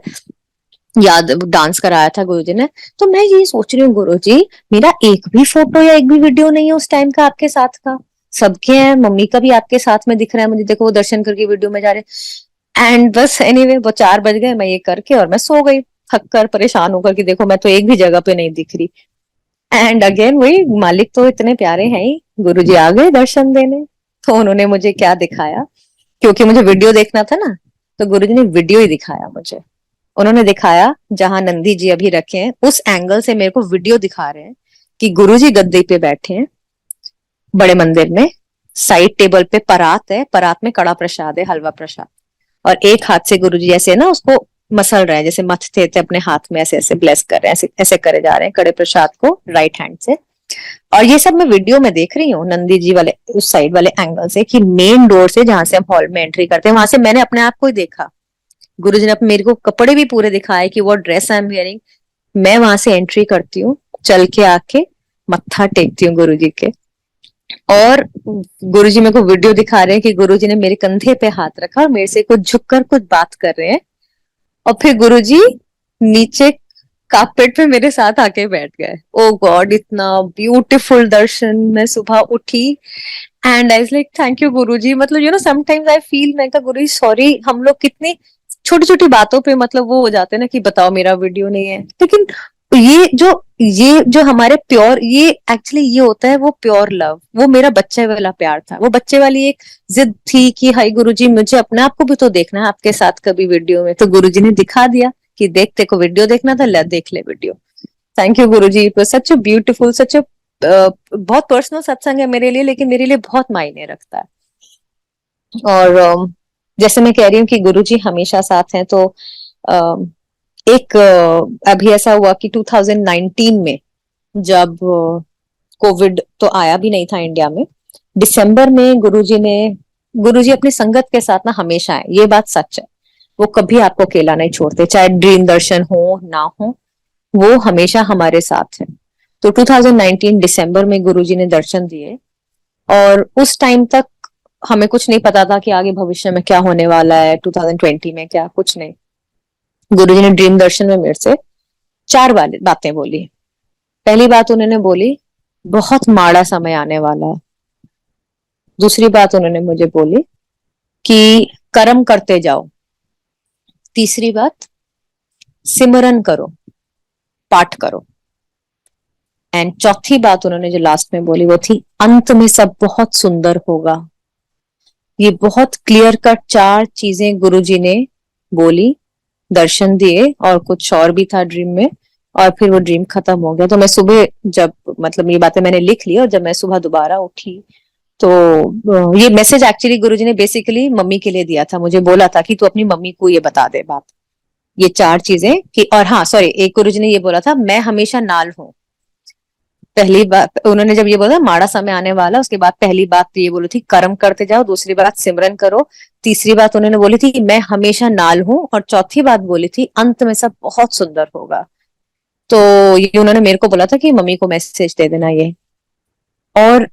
डांस कराया था गुरुजी ने। तो मैं ये सोच रही हूँ गुरुजी, मेरा एक भी फोटो या एक भी वीडियो नहीं है उस टाइम का आपके साथ का, सबके हैं, मम्मी का भी आपके साथ में दिख रहा है मुझे, देखो वो दर्शन करके वीडियो में जा रहे। एंड बस एनीवे, वो 4 बज गए, मैं ये करके और मैं सो गई, थक कर परेशान होकर कि देखो मैं तो एक भी जगह पे नहीं दिख रही। एंड अगेन वही, मालिक तो इतने प्यारे हैं ही, गुरुजी आ गए दर्शन देने। तो उन्होंने मुझे क्या दिखाया, क्योंकि मुझे वीडियो देखना था ना, तो गुरुजी ने वीडियो ही दिखाया मुझे। उन्होंने दिखाया जहां नंदी जी अभी रखे हैं, उस एंगल से मेरे को वीडियो दिखा रहे हैं कि गुरुजी गद्दे पे बैठे हैं बड़े मंदिर में, साइड टेबल पे परात है, परात में कड़ा प्रसाद है, हलवा प्रसाद, और एक हाथ से गुरुजी ऐसे ना उसको मसल रहे हैं, जैसे मथते थे अपने हाथ में, ऐसे ऐसे ब्लेस कर रहे हैं, ऐसे ऐसे करे जा रहे हैं कड़े प्रसाद को राइट हैंड से। और ये सब मैं वीडियो में देख रही हूँ नंदी जी वाले उस साइड वाले एंगल से, कि मेन डोर से जहां से हम हॉल में एंट्री करते हैं, वहां से मैंने अपने आप को ही देखा। गुरुजी ने मेरे को कपड़े भी पूरे दिखाए कि वो ड्रेस आई एम वेयरिंग, मैं वहां से एंट्री करती हूँ, चल के आके मत्था टेकती हूँ गुरुजी के, और गुरुजी मेरे को वीडियो दिखा रहे हैं कि गुरुजी ने मेरे कंधे पे हाथ रखा और मेरे से कुछ झुककर कुछ बात कर रहे हैं, और फिर गुरुजी नीचे कार्पेट पे मेरे साथ आके बैठ गए। ओ गॉड, इतना ब्यूटीफुल दर्शन। मैं सुबह उठी and I like thank you Guruji. मतलब समटाइम्स आई फील, मैं कहा गुरुजी सॉरी, हम लोग कितनी छोटी छोटी बातों पे मतलब वो हो जाते हैं ना कि बताओ मेरा वीडियो नहीं है, लेकिन ये जो हमारे प्योर, ये एक्चुअली ये होता है वो प्योर लव, वो मेरा बच्चे वाला प्यार था, वो बच्चे वाली एक जिद थी कि हाय गुरुजी मुझे अपने आप को भी तो देखना है आपके साथ कभी वीडियो में। तो गुरुजी ने दिखा दिया कि देख तेरे को वीडियो देखना था, ले देख ले video. Thank you Guruji, it was such a beautiful, such a बहुत पर्सनल सत्संग है मेरे लिए, लेकिन मेरे लिए बहुत मायने रखता है। और जैसे मैं कह रही हूँ कि गुरुजी हमेशा साथ हैं, तो एक अभी ऐसा हुआ कि 2019 में जब कोविड तो आया भी नहीं था इंडिया में, दिसंबर में गुरुजी अपनी संगत के साथ ना हमेशा है, ये बात सच है। वो कभी आपको अकेला नहीं छोड़ते, चाहे ड्रीम दर्शन हो ना हो, वो हमेशा हमारे साथ है। तो 2019 दिसंबर में गुरुजी ने दर्शन दिए, और उस टाइम तक हमें कुछ नहीं पता था कि आगे भविष्य में क्या होने वाला है, 2020 में क्या, कुछ नहीं। गुरुजी ने ड्रीम दर्शन में मेरे से चार बातें बोली। पहली बात उन्होंने बोली, बहुत माड़ा समय आने वाला है। दूसरी बात उन्होंने मुझे बोली कि कर्म करते जाओ। तीसरी बात, सिमरन करो, पाठ करो। एंड चौथी बात उन्होंने जो लास्ट में बोली वो थी, अंत में सब बहुत सुंदर होगा। ये बहुत क्लियर कट चार चीजें गुरुजी ने बोली, दर्शन दिए, और कुछ और भी था ड्रीम में, और फिर वो ड्रीम खत्म हो गया। तो मैं सुबह जब मतलब ये बातें मैंने लिख ली, और जब मैं सुबह दोबारा उठी तो ये मैसेज एक्चुअली गुरुजी ने बेसिकली मम्मी के लिए दिया था, मुझे बोला था कि तू अपनी मम्मी को ये बता दे बात, ये चार चीजें कि, और हाँ सॉरी, एक गुरुजी ने ये बोला था मैं हमेशा नाल हूँ। पहली बात उन्होंने जब ये बोला माड़ा समय आने वाला, उसके बाद पहली बात तो ये बोली थी कर्म करते जाओ, दूसरी बात सिमरन करो, तीसरी बात उन्होंने बोली थी मैं हमेशा नाल हूँ, और चौथी बात बोली थी अंत में सब बहुत सुंदर होगा। तो ये उन्होंने मेरे को बोला था कि मम्मी को मैसेज दे देना ये। और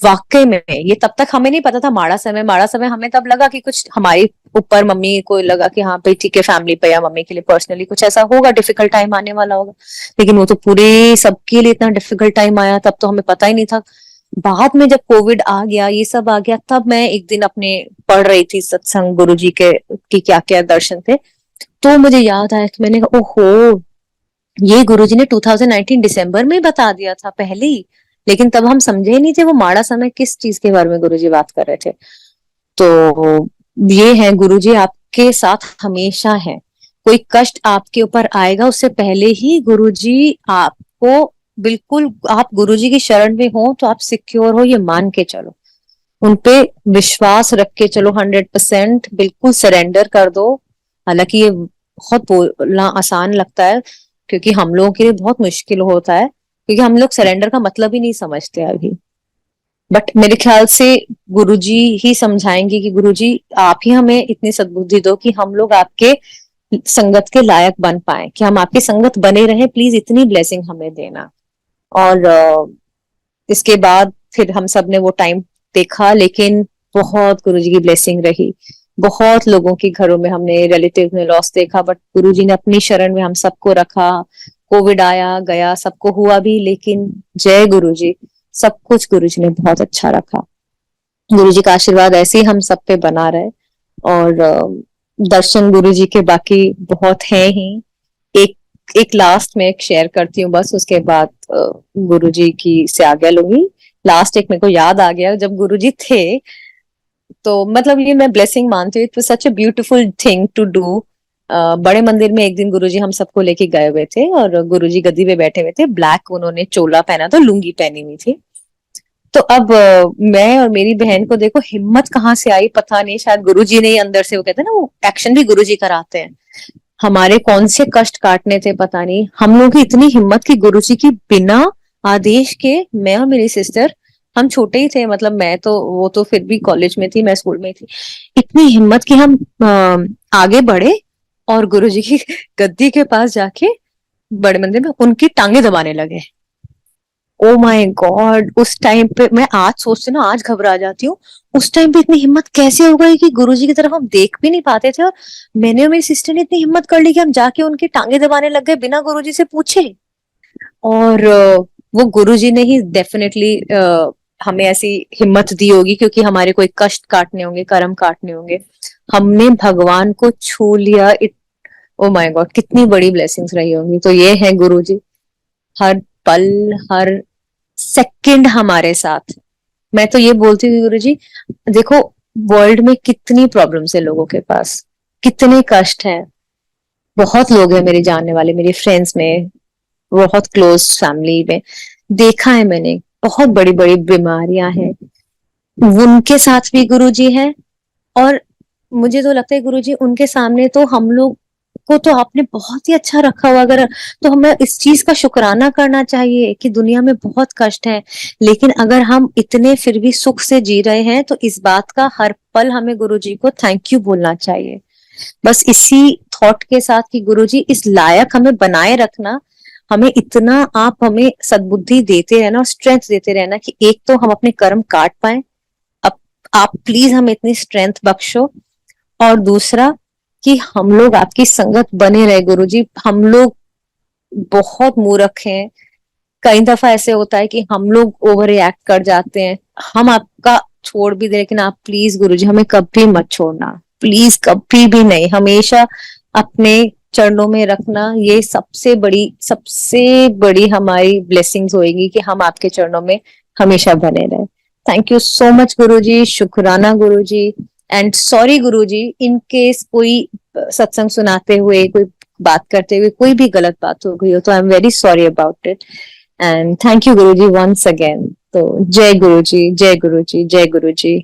वाकई में ये तब तक हमें नहीं पता था माड़ा समय हमें तब लगा कि कुछ हमारी ऊपर, मम्मी को लगा कि हाँ भाई ठीक है फैमिली पे या मम्मी के लिए पर्सनली कुछ ऐसा होगा, डिफिकल्ट टाइम आने वाला होगा। लेकिन वो तो पूरे सबके लिए इतना डिफिकल्ट टाइम आया, तब तो हमें पता ही नहीं था। बाद में जब कोविड आ गया, ये सब आ गया, तब मैं एक दिन अपने पढ़ रही थी सत्संग गुरुजी के कि क्या क्या दर्शन थे, तो मुझे याद आया कि मैंने कहा ओहो, ये गुरुजी ने 2019 दिसंबर में बता दिया था पहले ही, लेकिन तब हम समझे ही नहीं थे वो माड़ा समय किस चीज के बारे में गुरुजी बात कर रहे थे। तो ये है, गुरुजी आपके साथ हमेशा है। कोई कष्ट आपके ऊपर आएगा उससे पहले ही गुरुजी आपको, बिल्कुल आप गुरुजी की शरण में हो तो आप सिक्योर हो, ये मान के चलो, उनपे विश्वास रख के चलो, 100% बिल्कुल सरेंडर कर दो। हालांकि ये बहुत बोलना आसान लगता है, क्योंकि हम लोगों के लिए बहुत मुश्किल होता है, क्योंकि हम लोग सरेंडर का मतलब ही नहीं समझते अभी। बट मेरे ख्याल से गुरुजी ही समझाएंगे कि गुरुजी आप ही हमें इतनी सद्बुद्धि दो कि हम लोग आपके संगत के लायक बन पाए, कि हम आपकी संगत बने रहे, प्लीज इतनी ब्लेसिंग हमें देना। और इसके बाद फिर हम सब ने वो टाइम देखा, लेकिन बहुत गुरुजी की ब्लेसिंग रही। बहुत लोगों के घरों में हमने रिलेटिव में लॉस देखा, बट गुरुजी ने अपनी शरण में हम सबको रखा। कोविड आया गया, सबको हुआ भी, लेकिन जय गुरुजी, सब कुछ गुरुजी ने बहुत अच्छा रखा। गुरुजी का आशीर्वाद ऐसे ही हम सब पे बना रहे। और दर्शन गुरुजी के बाकी बहुत हैं ही। एक एक लास्ट में एक शेयर करती हूँ बस, उसके बाद गुरुजी की से आज्ञा लूंगी। लास्ट एक मेरे को याद आ गया, जब गुरुजी थे तो मतलब ये मैं ब्लेसिंग मानती हूँ, it was such a beautiful thing to do. बड़े मंदिर में एक दिन गुरुजी हम सबको लेके गए हुए थे, और गुरुजी गद्दी पे बैठे हुए थे, ब्लैक उन्होंने चोला पहना था, लुंगी पहनी हुई थी। तो अब मैं और मेरी बहन को देखो हिम्मत कहाँ से आई पता नहीं, शायद गुरुजी ने ही अंदर से, वो कहते हैं ना वो एक्शन भी गुरुजी कराते हैं, हमारे कौन से कष्ट काटने थे पता नहीं, हम लोगों की इतनी हिम्मत की गुरुजी की बिना आदेश के, मैं और मेरी सिस्टर, हम छोटे ही थे, मतलब मैं तो, वो तो फिर भी कॉलेज में थी, मैं स्कूल में थी, इतनी हिम्मत की हम आगे बढ़े और गुरुजी की गद्दी के पास जाके बड़े मंदिर में उनकी टांगे दबाने लगे। ओ माय गॉड, उस टाइम पे मैं आज सोचती हूँ ना, आज घबरा जाती हूँ। उस टाइम पे इतनी हिम्मत कैसे हो गई कि गुरुजी की तरफ हम देख भी नहीं पाते थे, और मैंने और मेरी सिस्टर ने इतनी हिम्मत कर ली कि हम जाके उनकी टांगे दबाने लग गए बिना गुरुजी से पूछे। और वो गुरुजी ने ही डेफिनेटली हमें ऐसी हिम्मत दी होगी, क्योंकि हमारे कोई कष्ट काटने होंगे, कर्म काटने होंगे, हमने भगवान को छू लिया। ओ माय गॉड, कितनी बड़ी ब्लेसिंग्स रही होंगी। तो ये है गुरुजी, हर पल, हर सेकंड हमारे साथ। मैं तो ये बोलती हूँ गुरुजी, देखो वर्ल्ड में कितनी प्रॉब्लम्स है लोगों के पास, कितने कष्ट हैं। बहुत लोग हैं मेरे जानने वाले, मेरे फ्रेंड्स में, बहुत क्लोज फैमिली में देखा है मैंने, बहुत बड़ी बड़ी बीमारियां हैं, उनके साथ भी गुरुजी है। और मुझे तो लगता है गुरुजी उनके सामने तो हम लोग को तो आपने बहुत ही अच्छा रखा हुआ। अगर तो हमें इस चीज का शुक्राना करना चाहिए कि दुनिया में बहुत कष्ट है, लेकिन अगर हम इतने फिर भी सुख से जी रहे हैं, तो इस बात का हर पल हमें गुरुजी को थैंक यू बोलना चाहिए। बस इसी थॉट के साथ कि गुरुजी इस लायक हमें बनाए रखना, हमें इतना आप हमें सद्बुद्धि देते रहना और स्ट्रेंथ देते रहना कि एक तो हम अपने कर्म काट पाए। अब आप प्लीज हमें इतनी स्ट्रेंथ बख्शो, और दूसरा कि हम लोग आपकी संगत बने रहे गुरुजी। हम लोग बहुत मूर्ख हैं, कई दफा ऐसे होता है कि हम लोग ओवर रिएक्ट कर जाते हैं, हम आपका छोड़ भी दे, लेकिन आप प्लीज गुरुजी हमें कभी मत छोड़ना, प्लीज कभी भी नहीं, हमेशा अपने चरणों में रखना। ये सबसे बड़ी हमारी ब्लेसिंग्स होएगी कि हम आपके चरणों में हमेशा बने रहे। Thank you so much Guruji, शुक्राना Guruji. And sorry Guruji, in case कोई सत्संग सुनाते हुए, कोई बात करते हुए कोई भी गलत बात हो गई हो, तो I am very sorry about it. And thank you Guruji once again. तो जय गुरुजी, जय गुरुजी, जय गुरुजी।